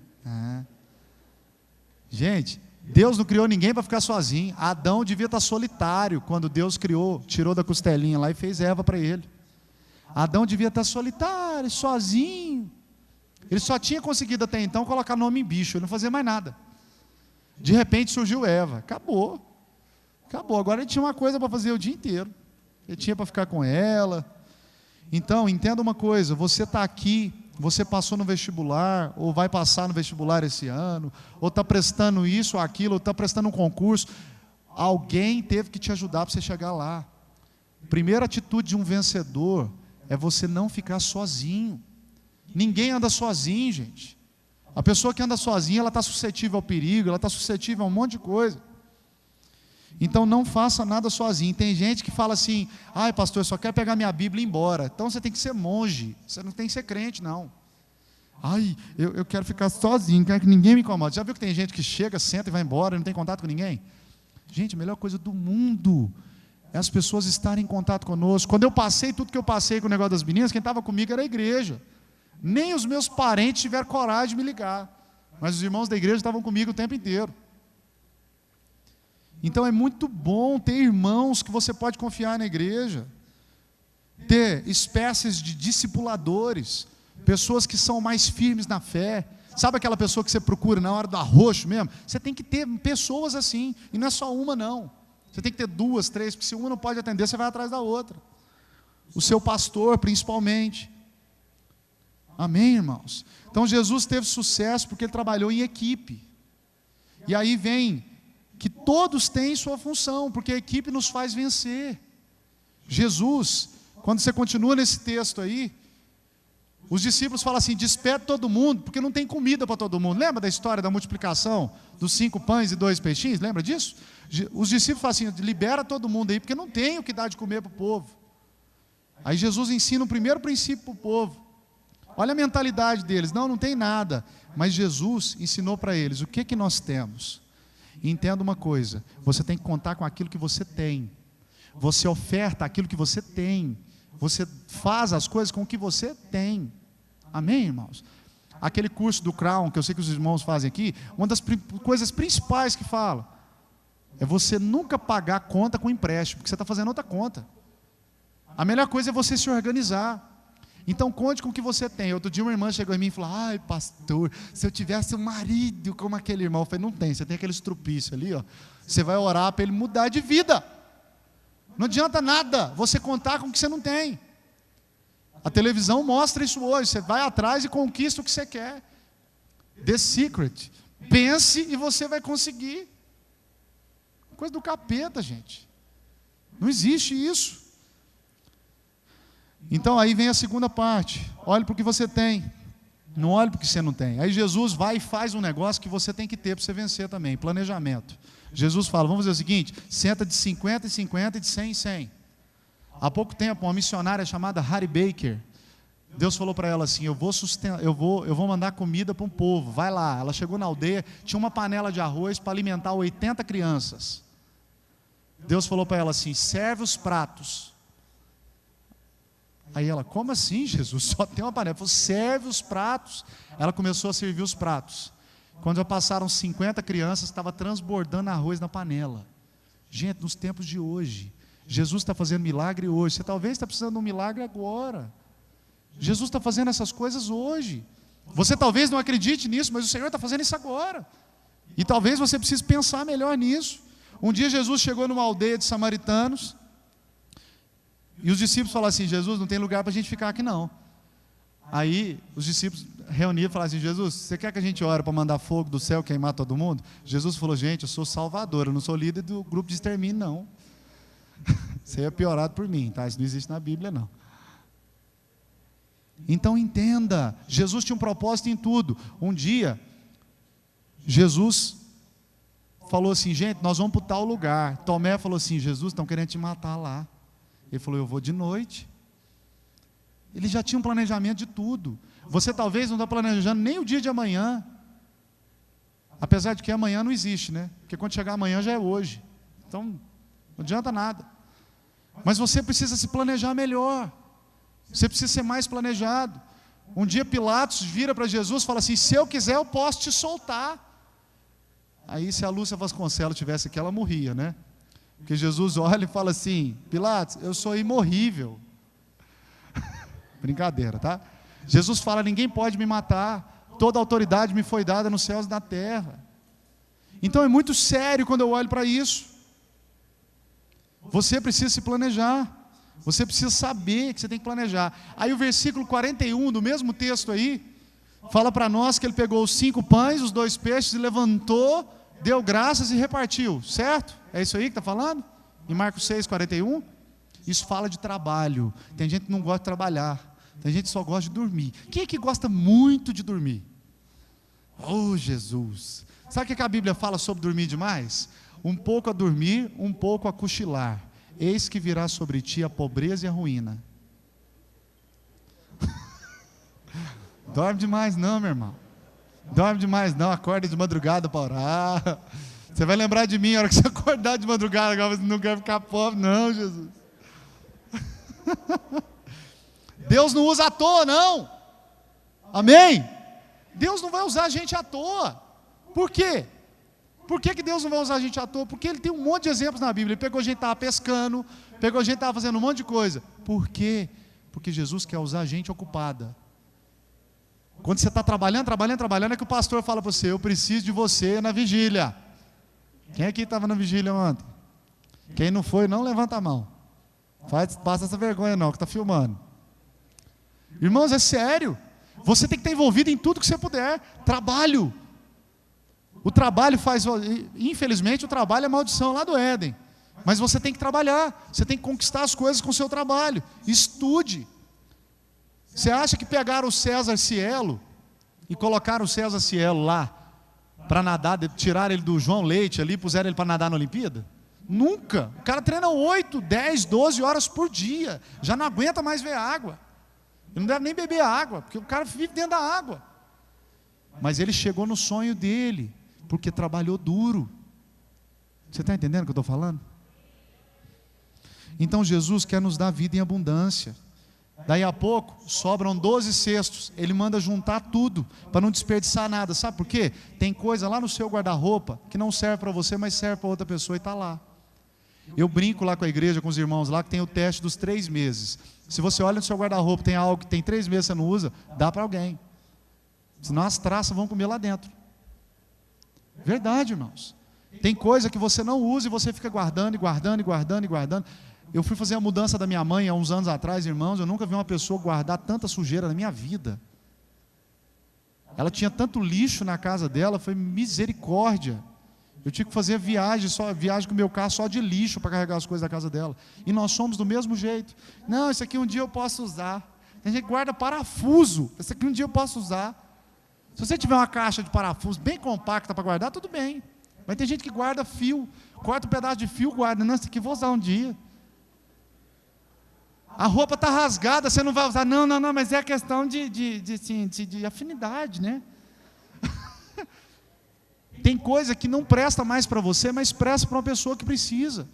Gente, Deus não criou ninguém para ficar sozinho. Adão devia estar solitário quando Deus criou, tirou da costelinha lá e fez Eva para ele. Adão devia estar solitário, sozinho. Ele só tinha conseguido até então colocar nome em bicho, ele não fazia mais nada. De repente surgiu Eva, acabou. Agora ele tinha uma coisa para fazer o dia inteiro. Ele tinha para ficar com ela. Então, entenda uma coisa, você está aqui, você passou no vestibular, ou vai passar no vestibular esse ano, ou está prestando isso ou aquilo, ou está prestando um concurso. Alguém teve que te ajudar para você chegar lá. Primeira atitude de um vencedor é você não ficar sozinho. Ninguém anda sozinho, gente. A pessoa que anda sozinha, ela está suscetível ao perigo, ela está suscetível a um monte de coisa. Então não faça nada sozinho. Tem gente que fala assim: pastor, eu só quero pegar minha Bíblia e ir embora. Então você tem que ser monge, você não tem que ser crente, não. Eu quero ficar sozinho, quero que ninguém me incomode. Já viu que tem gente que chega, senta e vai embora, não tem contato com ninguém? Gente, a melhor coisa do mundo é as pessoas estarem em contato conosco. Quando eu passei tudo que eu passei com o negócio das meninas, quem estava comigo era a igreja. Nem os meus parentes tiveram coragem de me ligar, mas os irmãos da igreja estavam comigo o tempo inteiro. Então é muito bom ter irmãos que você pode confiar na igreja, ter espécies de discipuladores, pessoas que são mais firmes na fé. Sabe aquela pessoa que você procura na hora do arroxo mesmo? Você tem que ter pessoas assim, e não é só uma não. Você tem que ter 2, 3, porque se uma não pode atender, você vai atrás da outra. O seu pastor, principalmente. Amém, irmãos? Então Jesus teve sucesso porque ele trabalhou em equipe. E aí vem que todos têm sua função, porque a equipe nos faz vencer. Jesus, quando você continua nesse texto aí, os discípulos falam assim: despede todo mundo, porque não tem comida para todo mundo. Lembra da história da multiplicação dos 5 pães e 2 peixinhos? Lembra disso? Os discípulos falam assim: libera todo mundo aí, porque não tem o que dar de comer para o povo. Aí Jesus ensina o primeiro princípio para o povo. Olha a mentalidade deles: não tem nada. Mas Jesus ensinou para eles o que nós temos. E entenda uma coisa: você tem que contar com aquilo que você tem. Você oferta aquilo que você tem. Você faz as coisas com o que você tem. Amém, irmãos? Aquele curso do Crown, que eu sei que os irmãos fazem aqui, uma das coisas principais que fala é você nunca pagar conta com empréstimo, porque você está fazendo outra conta. A melhor coisa é você se organizar. Então conte com o que você tem. Outro dia uma irmã chegou em mim e falou: ai pastor, se eu tivesse um marido como aquele irmão. Eu falei: não tem, você tem aquele estrupício ali, ó. Você vai orar para ele mudar de vida. Não adianta nada você contar com o que você não tem. A televisão mostra isso hoje. Você vai atrás e conquista o que você quer. The secret. Pense e você vai conseguir. Coisa do capeta, gente. Não existe isso. Então aí vem a segunda parte. Olhe para o que você tem, não olhe para o que você não tem. Aí Jesus vai e faz um negócio que você tem que ter para você vencer também: planejamento. Jesus fala: vamos fazer o seguinte, senta de 50 em 50 e de 100 em 100. Há pouco tempo uma missionária chamada Hattie Baker, Deus falou para ela assim: eu vou mandar comida para um povo, vai lá. Ela chegou na aldeia, tinha uma panela de arroz para alimentar 80 crianças. Deus falou para ela assim: serve os pratos. Aí ela: como assim, Jesus? Só tem uma panela. Ele falou: serve os pratos. Ela começou a servir os pratos. Quando já passaram 50 crianças, estava transbordando arroz na panela. Gente, nos tempos de hoje, Jesus está fazendo milagre hoje. Você talvez está precisando de um milagre agora. Jesus está fazendo essas coisas hoje. Você talvez não acredite nisso, mas o Senhor está fazendo isso agora. E talvez você precise pensar melhor nisso. Um dia Jesus chegou numa aldeia de samaritanos, e os discípulos falaram assim: Jesus, não tem lugar para a gente ficar aqui não. Aí os discípulos reuniram e falaram assim: Jesus, você quer que a gente ore para mandar fogo do céu queimar todo mundo? Jesus falou: gente, eu sou salvador, eu não sou líder do grupo de extermínio não. Isso aí é piorado por mim, tá? Isso não existe na Bíblia não. Então entenda, Jesus tinha um propósito em tudo. Um dia Jesus falou assim: gente, nós vamos para tal lugar. Tomé falou assim: Jesus, estão querendo te matar lá. Ele falou: eu vou de noite. Ele já tinha um planejamento de tudo. Você talvez não está planejando nem o dia de amanhã, apesar de que amanhã não existe, né? Porque quando chegar amanhã já é hoje. Então não adianta nada. Mas você precisa se planejar melhor. Você precisa ser mais planejado. Um dia Pilatos vira para Jesus e fala assim: se eu quiser eu posso te soltar. Aí se a Lúcia Vasconcelos tivesse aqui, ela morria, né? Porque Jesus olha e fala assim: Pilatos, eu sou imorrível. Brincadeira, tá? Jesus fala: ninguém pode me matar, toda a autoridade me foi dada nos céus e na terra. Então é muito sério quando eu olho para isso. Você precisa se planejar, você precisa saber que você tem que planejar. Aí o versículo 41 do mesmo texto aí fala para nós que ele pegou os 5 pães, os 2 peixes e levantou, deu graças e repartiu, certo? É isso aí que está falando? Em Marcos 6, 41? Isso fala de trabalho. Tem gente que não gosta de trabalhar, tem gente que só gosta de dormir. Quem é que gosta muito de dormir? Oh, Jesus! Sabe o que a Bíblia fala sobre dormir demais? Um pouco a dormir, um pouco a cochilar. Eis que virá sobre ti a pobreza e a ruína. Dorme demais não, meu irmão. Dorme demais não, acorda de madrugada para orar. Você vai lembrar de mim a hora que você acordar de madrugada. Agora você não quer ficar pobre, não, Jesus. Deus não usa à toa, não. Amém? Deus não vai usar a gente à toa. Por quê? Por que Deus não vai usar a gente à toa? Porque Ele tem um monte de exemplos na Bíblia. Ele pegou gente que estava pescando, pegou gente que estava fazendo um monte de coisa. Por quê? Porque Jesus quer usar a gente ocupada. Quando você está trabalhando, é que o pastor fala para você: eu preciso de você na vigília. Quem aqui estava na vigília ontem? Quem não foi, não levanta a mão. Passa essa vergonha não, que está filmando. Irmãos, é sério. Você tem que estar envolvido em tudo que você puder. Trabalho. O trabalho faz... Infelizmente, o trabalho é maldição lá do Éden. Mas você tem que trabalhar. Você tem que conquistar as coisas com o seu trabalho. Estude. Você acha que pegaram o César Cielo e colocaram o César Cielo lá para nadar, tiraram ele do João Leite ali, puseram ele para nadar na Olimpíada? Nunca. O cara treina 8, 10, 12 horas por dia. Já não aguenta mais ver água. Ele não deve nem beber água, porque o cara vive dentro da água. Mas ele chegou no sonho dele, porque trabalhou duro. Você está entendendo o que eu estou falando? Então Jesus quer nos dar vida em abundância. Daí a pouco, sobram 12 cestos. Ele manda juntar tudo, para não desperdiçar nada. Sabe por quê? Tem coisa lá no seu guarda-roupa, que não serve para você, mas serve para outra pessoa e está lá. Eu brinco lá com a igreja, com os irmãos lá, que tem o teste dos 3 meses. Se você olha no seu guarda-roupa, tem algo que tem 3 meses que você não usa, dá para alguém. Senão as traças vão comer lá dentro. Verdade, irmãos. Tem coisa que você não usa e você fica guardando, e guardando, e guardando, e guardando. Eu fui fazer a mudança da minha mãe há uns anos atrás, irmãos. Eu nunca vi uma pessoa guardar tanta sujeira na minha vida. Ela tinha tanto lixo na casa dela, foi misericórdia. Eu tive que fazer viagem com o meu carro só de lixo para carregar as coisas da casa dela. E nós somos do mesmo jeito. Não, isso aqui um dia eu posso usar. Tem gente que guarda parafuso. Isso aqui um dia eu posso usar. Se você tiver uma caixa de parafuso bem compacta para guardar, tudo bem. Mas tem gente que guarda fio. Corta um pedaço de fio, guarda. Não, isso aqui eu vou usar um dia. A roupa está rasgada, você não vai usar. Não, mas é questão de afinidade, né? Tem coisa que não presta mais para você, mas presta para uma pessoa que precisa.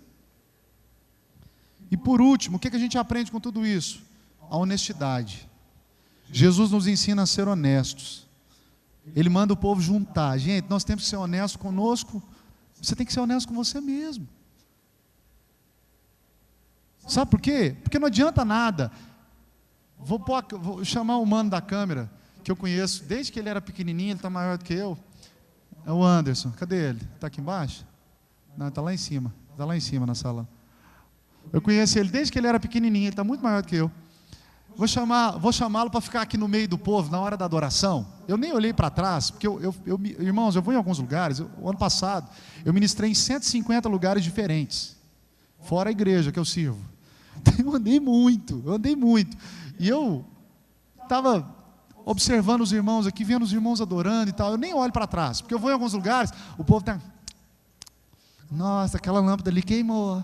E por último, o que a gente aprende com tudo isso? A honestidade. Jesus nos ensina a ser honestos. Ele manda o povo juntar. Gente, nós temos que ser honestos conosco. Você tem que ser honesto com você mesmo. Sabe por quê? Porque não adianta nada. Vou chamar o mano da câmera, que eu conheço desde que ele era pequenininho. Ele está maior do que eu. É o Anderson. Cadê ele? Está aqui embaixo? Não, está lá em cima. Está lá em cima na sala. Eu conheço ele desde que ele era pequenininho. Ele está muito maior do que eu. Vou chamá-lo para ficar aqui no meio do povo na hora da adoração. Eu nem olhei para trás, porque irmãos, eu vou em alguns lugares. O ano passado eu ministrei em 150 lugares diferentes, fora a igreja que eu sirvo. Eu andei muito. E eu estava observando os irmãos aqui, vendo os irmãos adorando e tal. Eu nem olho para trás, porque eu vou em alguns lugares, o povo está... Nossa, aquela lâmpada ali queimou.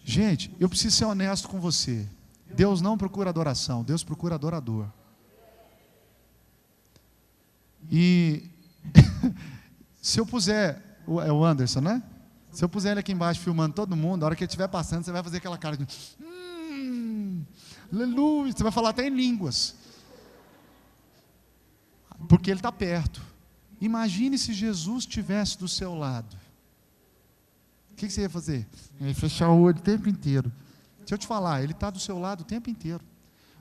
Gente, eu preciso ser honesto com você. Deus não procura adoração, Deus procura adorador. E se eu puser, é o Anderson, né? Se eu puser ele aqui embaixo filmando todo mundo, a hora que ele estiver passando, você vai fazer aquela cara de aleluia, você vai falar até em línguas. Porque ele está perto. Imagine se Jesus estivesse do seu lado. O que você ia fazer? Ia fechar o olho o tempo inteiro. Deixa eu te falar, ele está do seu lado o tempo inteiro.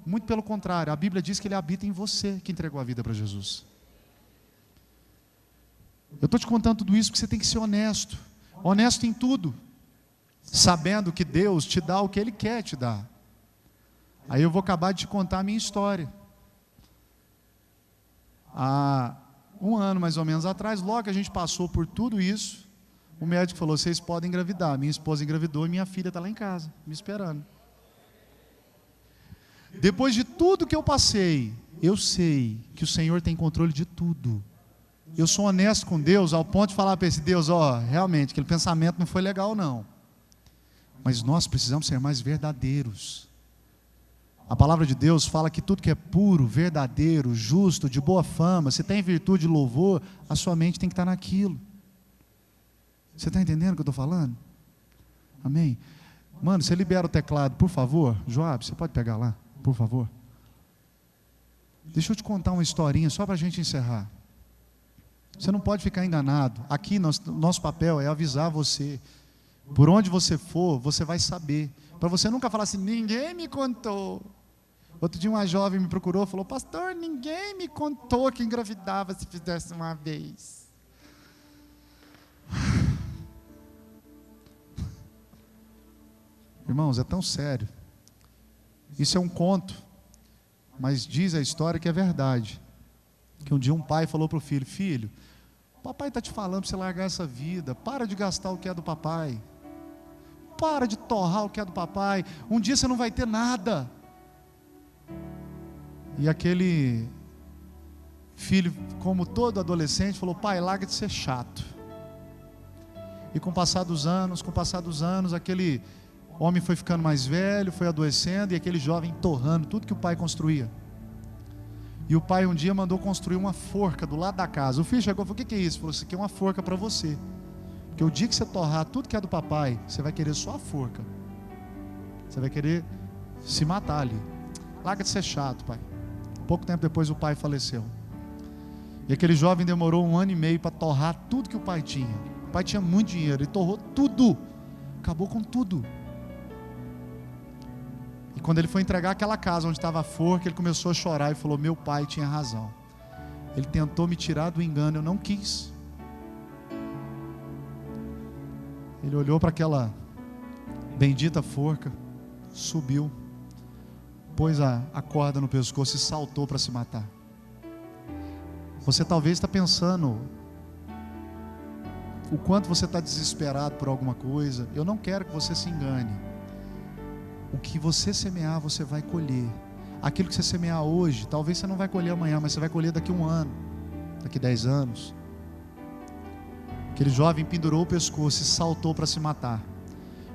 Muito pelo contrário, a Bíblia diz que ele habita em você, que entregou a vida para Jesus. Eu estou te contando tudo isso porque você tem que ser honesto. Honesto em tudo. Sabendo que Deus te dá o que Ele quer te dar. Aí eu vou acabar de te contar a minha história. Há um ano mais ou menos atrás, logo que a gente passou por tudo isso, o médico falou: vocês podem engravidar. Minha esposa engravidou e minha filha está lá em casa, me esperando. Depois de tudo que eu passei, eu sei que o Senhor tem controle de tudo. Eu sou honesto com Deus ao ponto de falar para esse Deus: realmente, aquele pensamento não foi legal não. Mas nós precisamos ser mais verdadeiros. A palavra de Deus fala que tudo que é puro, verdadeiro, justo, de boa fama, se tem virtude e louvor, a sua mente tem que estar naquilo. Você está entendendo o que eu estou falando? Amém? Mano, você libera o teclado, por favor. Joab, você pode pegar lá, por favor? Deixa eu te contar uma historinha, só para a gente encerrar. Você não pode ficar enganado. Aqui, nosso papel é avisar você. Por onde você for, você vai saber. Para você nunca falar assim, ninguém me contou. Outro dia uma jovem me procurou e falou, pastor, ninguém me contou que engravidava se fizesse uma vez. Irmãos, é tão sério. Isso é um conto, mas diz a história que é verdade. Que um dia um pai falou para o filho, filho, papai está te falando para você largar essa vida, para de gastar o que é do papai, para de torrar o que é do papai, um dia você não vai ter nada. E aquele filho, como todo adolescente, falou, pai, larga de ser chato. E com o passar dos anos, aquele homem foi ficando mais velho, foi adoecendo, e aquele jovem torrando tudo que o pai construía. E o pai um dia mandou construir uma forca do lado da casa. O filho chegou e falou, o que é isso? Ele falou, isso aqui é uma forca para você. Porque o dia que você torrar tudo que é do papai, você vai querer só a forca. Você vai querer se matar ali. Larga de ser chato, pai. Pouco tempo depois o pai faleceu. E aquele jovem demorou 1 ano e meio para torrar tudo que o pai tinha. O pai tinha muito dinheiro, ele torrou tudo. Acabou com tudo. E quando ele foi entregar aquela casa onde estava a forca, ele começou a chorar e falou, meu pai tinha razão. Ele tentou me tirar do engano, eu não quis. Ele olhou para aquela bendita forca, subiu, pôs a corda no pescoço e saltou para se matar. Você talvez está pensando o quanto você está desesperado por alguma coisa. Eu não quero que você se engane. O que você semear, você vai colher. Aquilo que você semear hoje, talvez você não vai colher amanhã, mas você vai colher daqui 1 ano, daqui 10 anos. Aquele jovem pendurou o pescoço e saltou para se matar.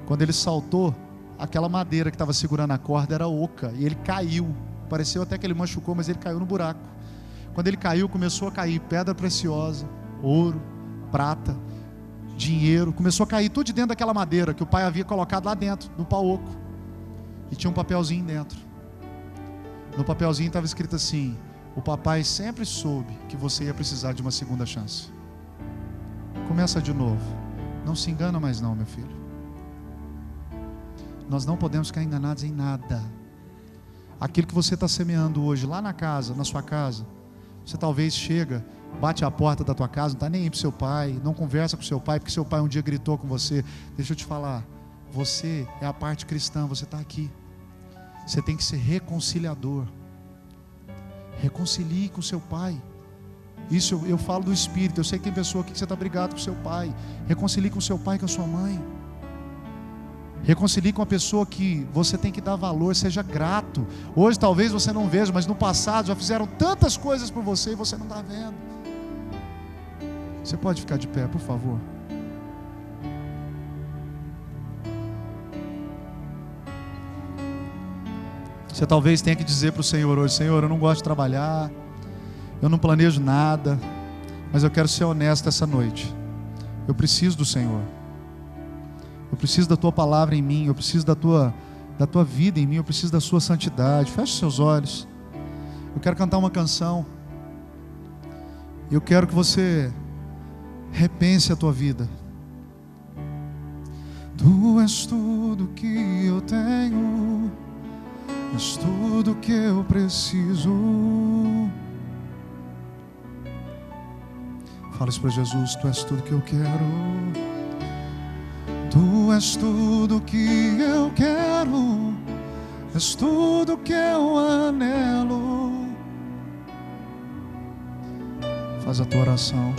Quando ele saltou, aquela madeira que estava segurando a corda era oca, e ele caiu. Pareceu até que ele machucou, mas ele caiu no buraco. Quando ele caiu, começou a cair pedra preciosa, ouro, prata, dinheiro. Começou a cair tudo de dentro daquela madeira que o pai havia colocado lá dentro, no pau oco. E tinha um papelzinho dentro. No papelzinho estava escrito assim, o papai sempre soube que você ia precisar de uma segunda chance. Começa de novo. Não se engana mais não, meu filho. Nós não podemos ficar enganados em nada. Aquilo que você está semeando hoje, lá na casa, na sua casa, você talvez chega, bate a porta da tua casa, não está nem aí para o seu pai, não conversa com o seu pai, porque seu pai um dia gritou com você. Deixa eu te falar, você é a parte cristã, você está aqui. Você tem que ser reconciliador. Reconcilie com o seu pai. Isso eu falo do Espírito. Eu sei que tem pessoa aqui que você está brigado com o seu pai. Reconcilie com o seu pai, com a sua mãe. Reconcilie com a pessoa que você tem que dar valor. Seja grato. Hoje talvez você não veja, mas no passado já fizeram tantas coisas por você e você não está vendo. Você pode ficar de pé, por favor? Você talvez tenha que dizer para o Senhor hoje, Senhor, eu não gosto de trabalhar, eu não planejo nada, mas eu quero ser honesto essa noite. Eu preciso do Senhor. Eu preciso da Tua palavra em mim, eu preciso da tua vida em mim, eu preciso da Sua santidade. Feche seus olhos. Eu quero cantar uma canção. Eu quero que você repense a tua vida. Tu és tudo que eu tenho, és tudo que eu preciso. Fala isso para Jesus. Tu és tudo que eu quero. Tu és tudo que eu quero, és tudo que eu anelo. Faz a tua oração.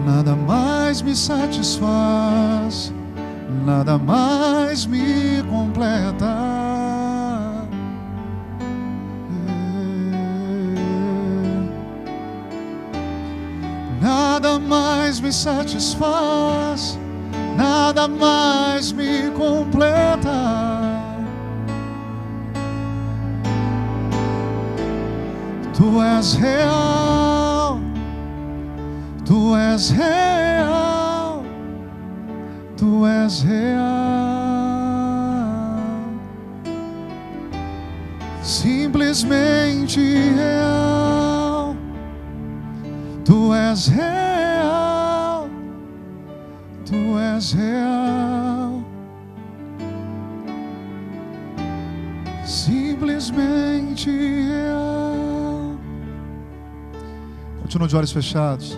Nada mais me satisfaz, nada mais me completa. Nada mais me satisfaz, nada mais me completa. Tu és real, Tu és real, Tu és real, simplesmente real. Tu és real, Tu és real, simplesmente real. Continua de olhos fechados.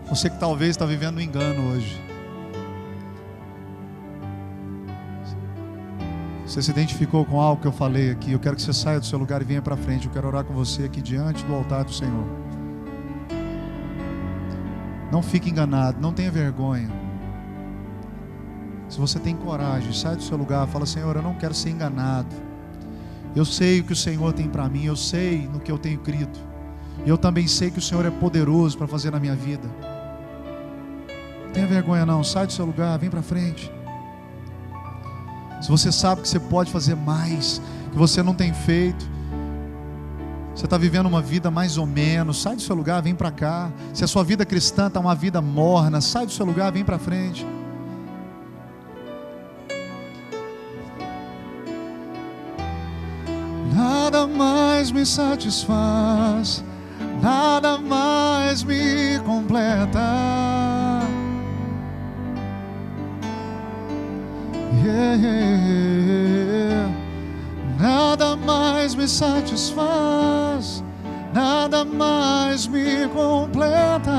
Você que talvez está vivendo um engano hoje. Você se identificou com algo que eu falei aqui. Eu quero que você saia do seu lugar e venha para frente. Eu quero orar com você aqui diante do altar do Senhor. Não fique enganado, não tenha vergonha. Se você tem coragem, sai do seu lugar, fala: Senhor, eu não quero ser enganado. Eu sei o que o Senhor tem para mim, eu sei no que eu tenho crido. E eu também sei que o Senhor é poderoso para fazer na minha vida. Não tenha vergonha não, sai do seu lugar, vem para frente. Se você sabe que você pode fazer mais, que você não tem feito, você está vivendo uma vida mais ou menos, sai do seu lugar, vem para cá. Se a sua vida cristã está uma vida morna, sai do seu lugar, vem para frente. Nada mais me satisfaz, nada mais me completa. Nada mais me satisfaz, nada mais me completa.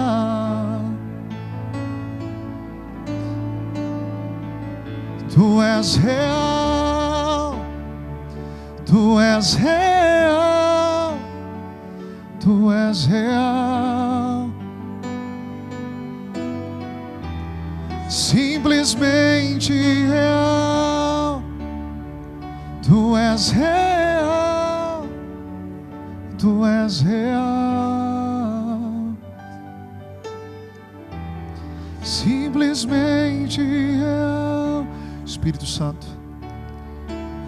Tu és real, Tu és real, Tu és real, simplesmente real. Tu és real, Tu és real, simplesmente real. Espírito Santo,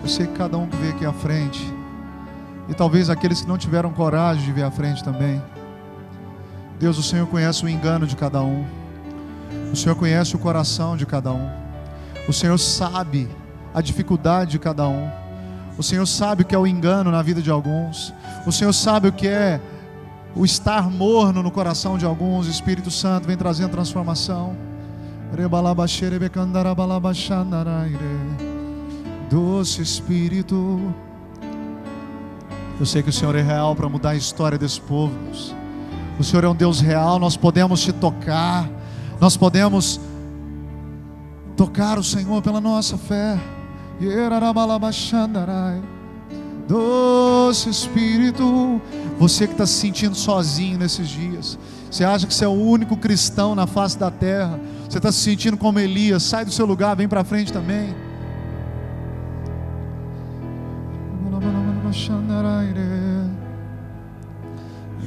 eu sei que cada um que veio aqui à frente, e talvez aqueles que não tiveram coragem de vir à frente também, Deus, o Senhor conhece o engano de cada um, o Senhor conhece o coração de cada um, o Senhor sabe a dificuldade de cada um, o Senhor sabe o que é o engano na vida de alguns, o Senhor sabe o que é o estar morno no coração de alguns. Espírito Santo, vem trazendo transformação. Doce Espírito, eu sei que o Senhor é real para mudar a história desse povo. O Senhor é um Deus real, nós podemos te tocar, nós podemos tocar o Senhor pela nossa fé. Doce Espírito, você que está se sentindo sozinho nesses dias, você acha que você é o único cristão na face da terra, você está se sentindo como Elias, sai do seu lugar, vem para frente também.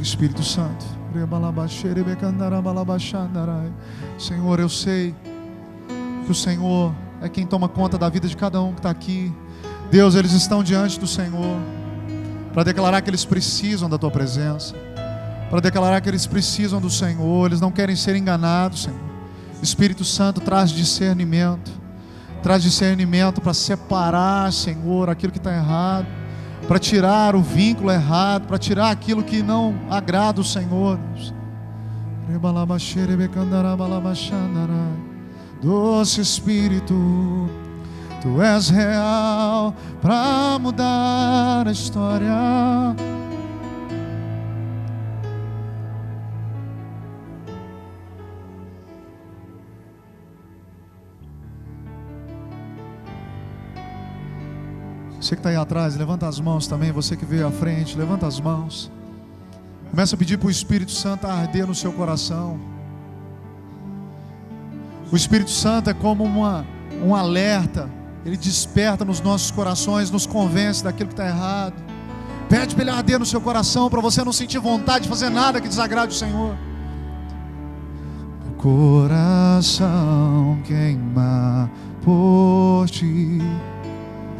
Espírito Santo, Senhor, eu sei que o Senhor é quem toma conta da vida de cada um que está aqui. Deus, eles estão diante do Senhor para declarar que eles precisam da Tua presença, para declarar que eles precisam do Senhor, eles não querem ser enganados, Senhor. Espírito Santo, traz discernimento para separar, Senhor, aquilo que está errado, para tirar o vínculo errado, para tirar aquilo que não agrada o Senhor. Doce Espírito, Tu és real para mudar a história. Você que está aí atrás, levanta as mãos também. Você que veio à frente, levanta as mãos. Começa a pedir para o Espírito Santo arder no seu coração. O Espírito Santo é como um alerta. Ele desperta nos nossos corações, nos convence daquilo que está errado. Pede para Ele arder no seu coração, para você não sentir vontade de fazer nada que desagrade o Senhor. Meu coração queima por Ti.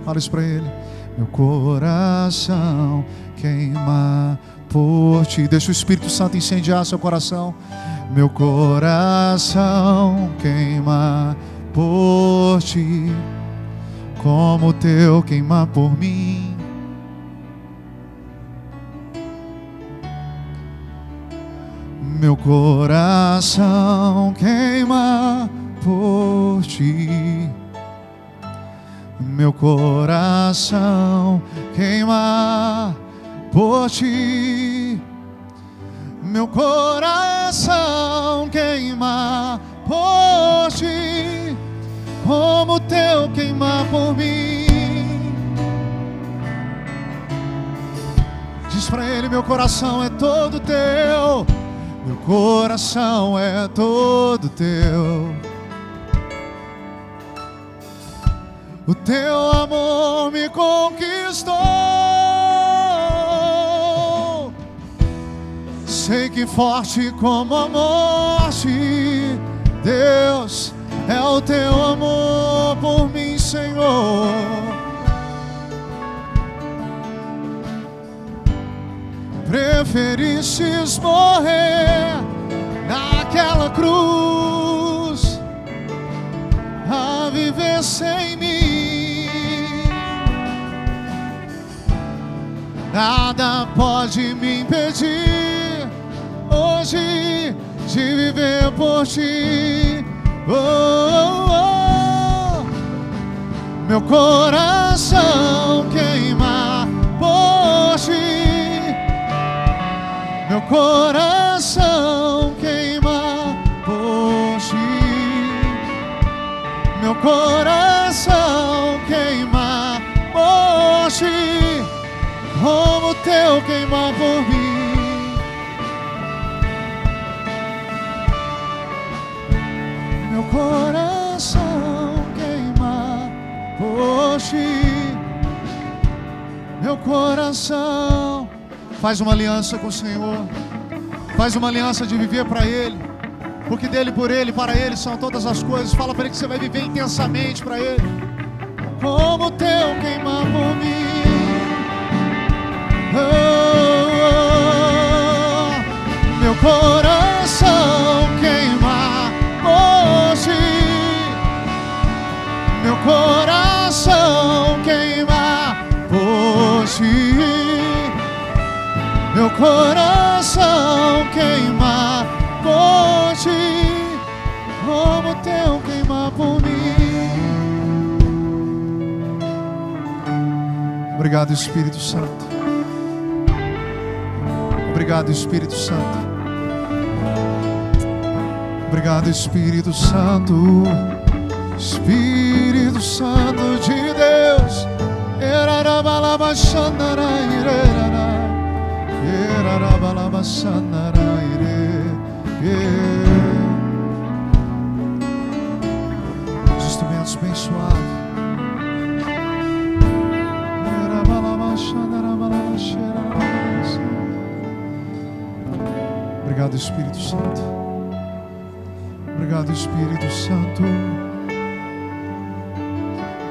Fala isso para Ele. Meu coração queima por Ti. Deixa o Espírito Santo incendiar seu coração. Meu coração queima por Ti, como o Teu queima por mim. Meu coração queima por ti. Meu coração queima por ti. Meu coração queima por ti, como o teu queima por mim. Diz pra ele: meu coração é todo teu. Meu coração é todo teu. O teu amor me conquistou. Sei que forte como a morte, Deus, é o teu amor por mim, Senhor. Preferistes morrer naquela cruz a viver sem mim. Nada pode me impedir hoje de viver por ti. Oh, oh, oh. Meu coração queima por ti. Meu coração queima por ti. Meu coração queima por ti, como o teu queima por mim. Meu coração queima por ti. Meu coração. Faz uma aliança com o Senhor. Faz uma aliança de viver para Ele, porque dele, por Ele, para Ele são todas as coisas. Fala para Ele que você vai viver intensamente para Ele, como o teu queima por mim. Oh, oh, oh. Meu coração queima por ti. Meu coração queima por ti. Meu coração queima por ti, como o teu queima por mim. Obrigado, Espírito Santo. Obrigado, Espírito Santo. Obrigado, Espírito Santo. Espírito Santo de Deus. Os instrumentos bem suaves. Obrigado, Espírito Santo. Obrigado, Espírito Santo.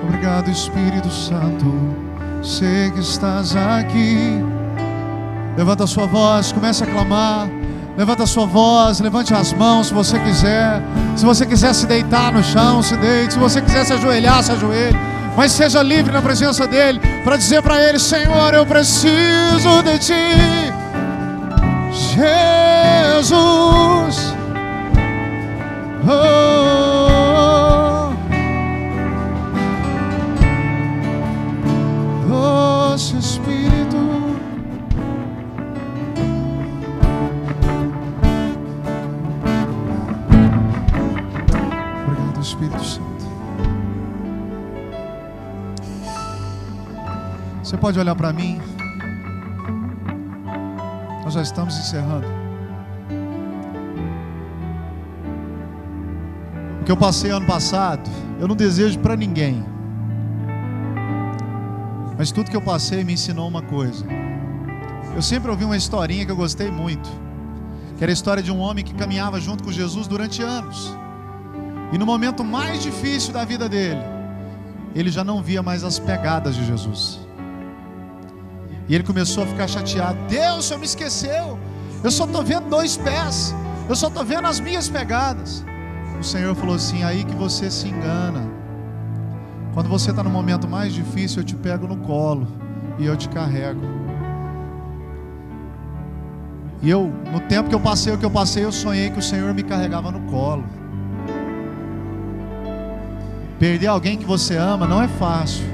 Obrigado, Espírito Santo. Sei que estás aqui. Levanta a sua voz, comece a clamar. Levanta a sua voz, levante as mãos se você quiser. Se você quiser se deitar no chão, se deite. Se você quiser se ajoelhar, se ajoelhe. Mas seja livre na presença dEle, para dizer para Ele: Senhor, eu preciso de Ti, Jesus. Oh, doce Espírito. Obrigado, Espírito Santo. Você pode olhar para mim. Nós já estamos encerrando. O que eu passei ano passado, eu não desejo para ninguém. Mas tudo que eu passei me ensinou uma coisa. Eu sempre ouvi uma historinha que eu gostei muito, que era a história de um homem que caminhava junto com Jesus durante anos. E no momento mais difícil da vida dele, ele já não via mais as pegadas de Jesus. E ele começou a ficar chateado. Deus, o Senhor me esqueceu. Eu só estou vendo 2 pés. Eu só estou vendo as minhas pegadas. O Senhor falou assim: aí que você se engana. Quando você está no momento mais difícil, eu te pego no colo e eu te carrego. E eu, no tempo que eu passei o que eu passei, eu sonhei que o Senhor me carregava no colo. Perder alguém que você ama não é fácil,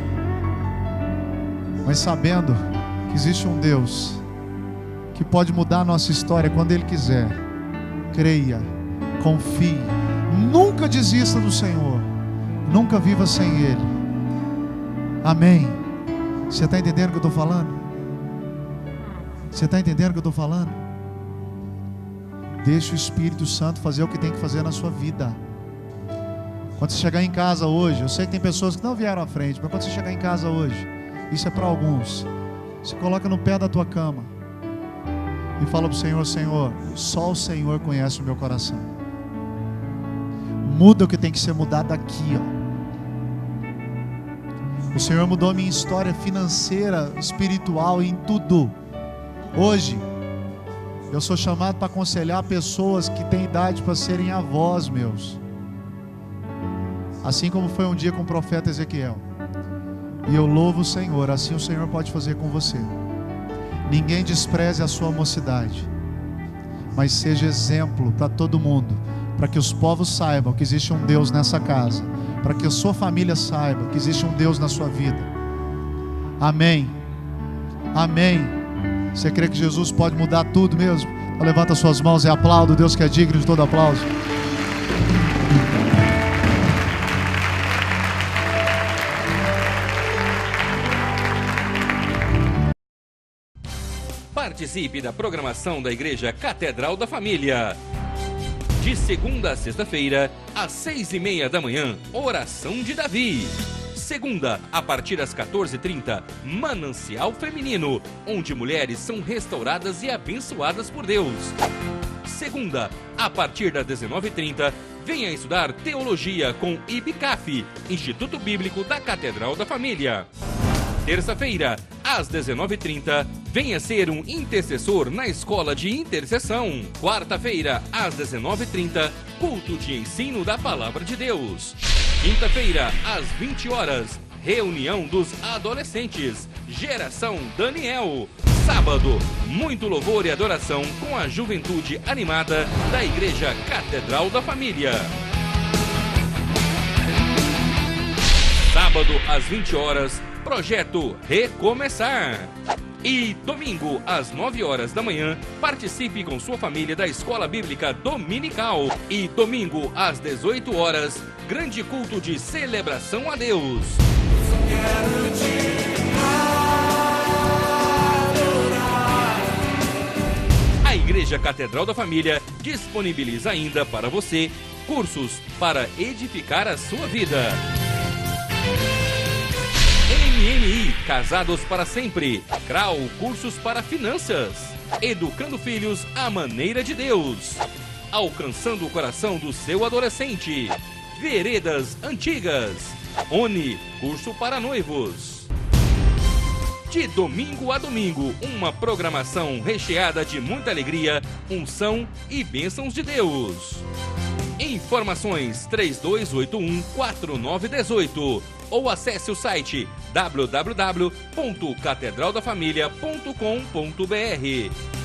mas sabendo que existe um Deus que pode mudar a nossa história quando Ele quiser, creia, confie, nunca desista do Senhor, nunca viva sem Ele. Amém. Você está entendendo o que eu estou falando? Você está entendendo o que eu estou falando? Deixa o Espírito Santo fazer o que tem que fazer na sua vida. Quando você chegar em casa hoje, eu sei que tem pessoas que não vieram à frente, mas quando você chegar em casa hoje, isso é para alguns, se coloca no pé da tua cama e fala para o Senhor: Senhor, só o Senhor conhece o meu coração. Muda o que tem que ser mudado aqui, ó. O Senhor mudou a minha história financeira, espiritual, em tudo. Hoje eu sou chamado para aconselhar pessoas que têm idade para serem avós meus, assim como foi um dia com o profeta Ezequiel. E eu louvo o Senhor, assim o Senhor pode fazer com você. Ninguém despreze a sua mocidade, mas seja exemplo para todo mundo, para que os povos saibam que existe um Deus nessa casa, para que a sua família saiba que existe um Deus na sua vida. Amém. Amém. Você crê que Jesus pode mudar tudo mesmo? Então levanta suas mãos e aplauda o Deus que é digno de todo aplauso. Participe da programação da Igreja Catedral da Família. De segunda a sexta-feira, às 6:30 da manhã, Oração de Davi. Segunda, a partir das 14h30, Manancial Feminino, onde mulheres são restauradas e abençoadas por Deus. Segunda, a partir das 19h30, venha estudar Teologia com IBCAF, Instituto Bíblico da Catedral da Família. Terça-feira, às 19h30, venha ser um intercessor na Escola de Intercessão. Quarta-feira, às 19h30, culto de ensino da Palavra de Deus. Quinta-feira, às 20 horas, reunião dos adolescentes, Geração Daniel. Sábado, muito louvor e adoração com a juventude animada da Igreja Catedral da Família. Sábado, às 20 horas, Projeto Recomeçar. E domingo, às 9 horas da manhã, participe com sua família da Escola Bíblica Dominical. E domingo, às 18 horas, grande culto de celebração a Deus. A Igreja Catedral da Família disponibiliza ainda para você cursos para edificar a sua vida. MMI, Casados para Sempre. CRAU, cursos para finanças. Educando filhos à maneira de Deus. Alcançando o coração do seu adolescente. Veredas Antigas. ONI, curso para noivos. De domingo a domingo, uma programação recheada de muita alegria, unção e bênçãos de Deus. Informações 3281-4918 ou acesse o site www.catedraldafamilia.com.br.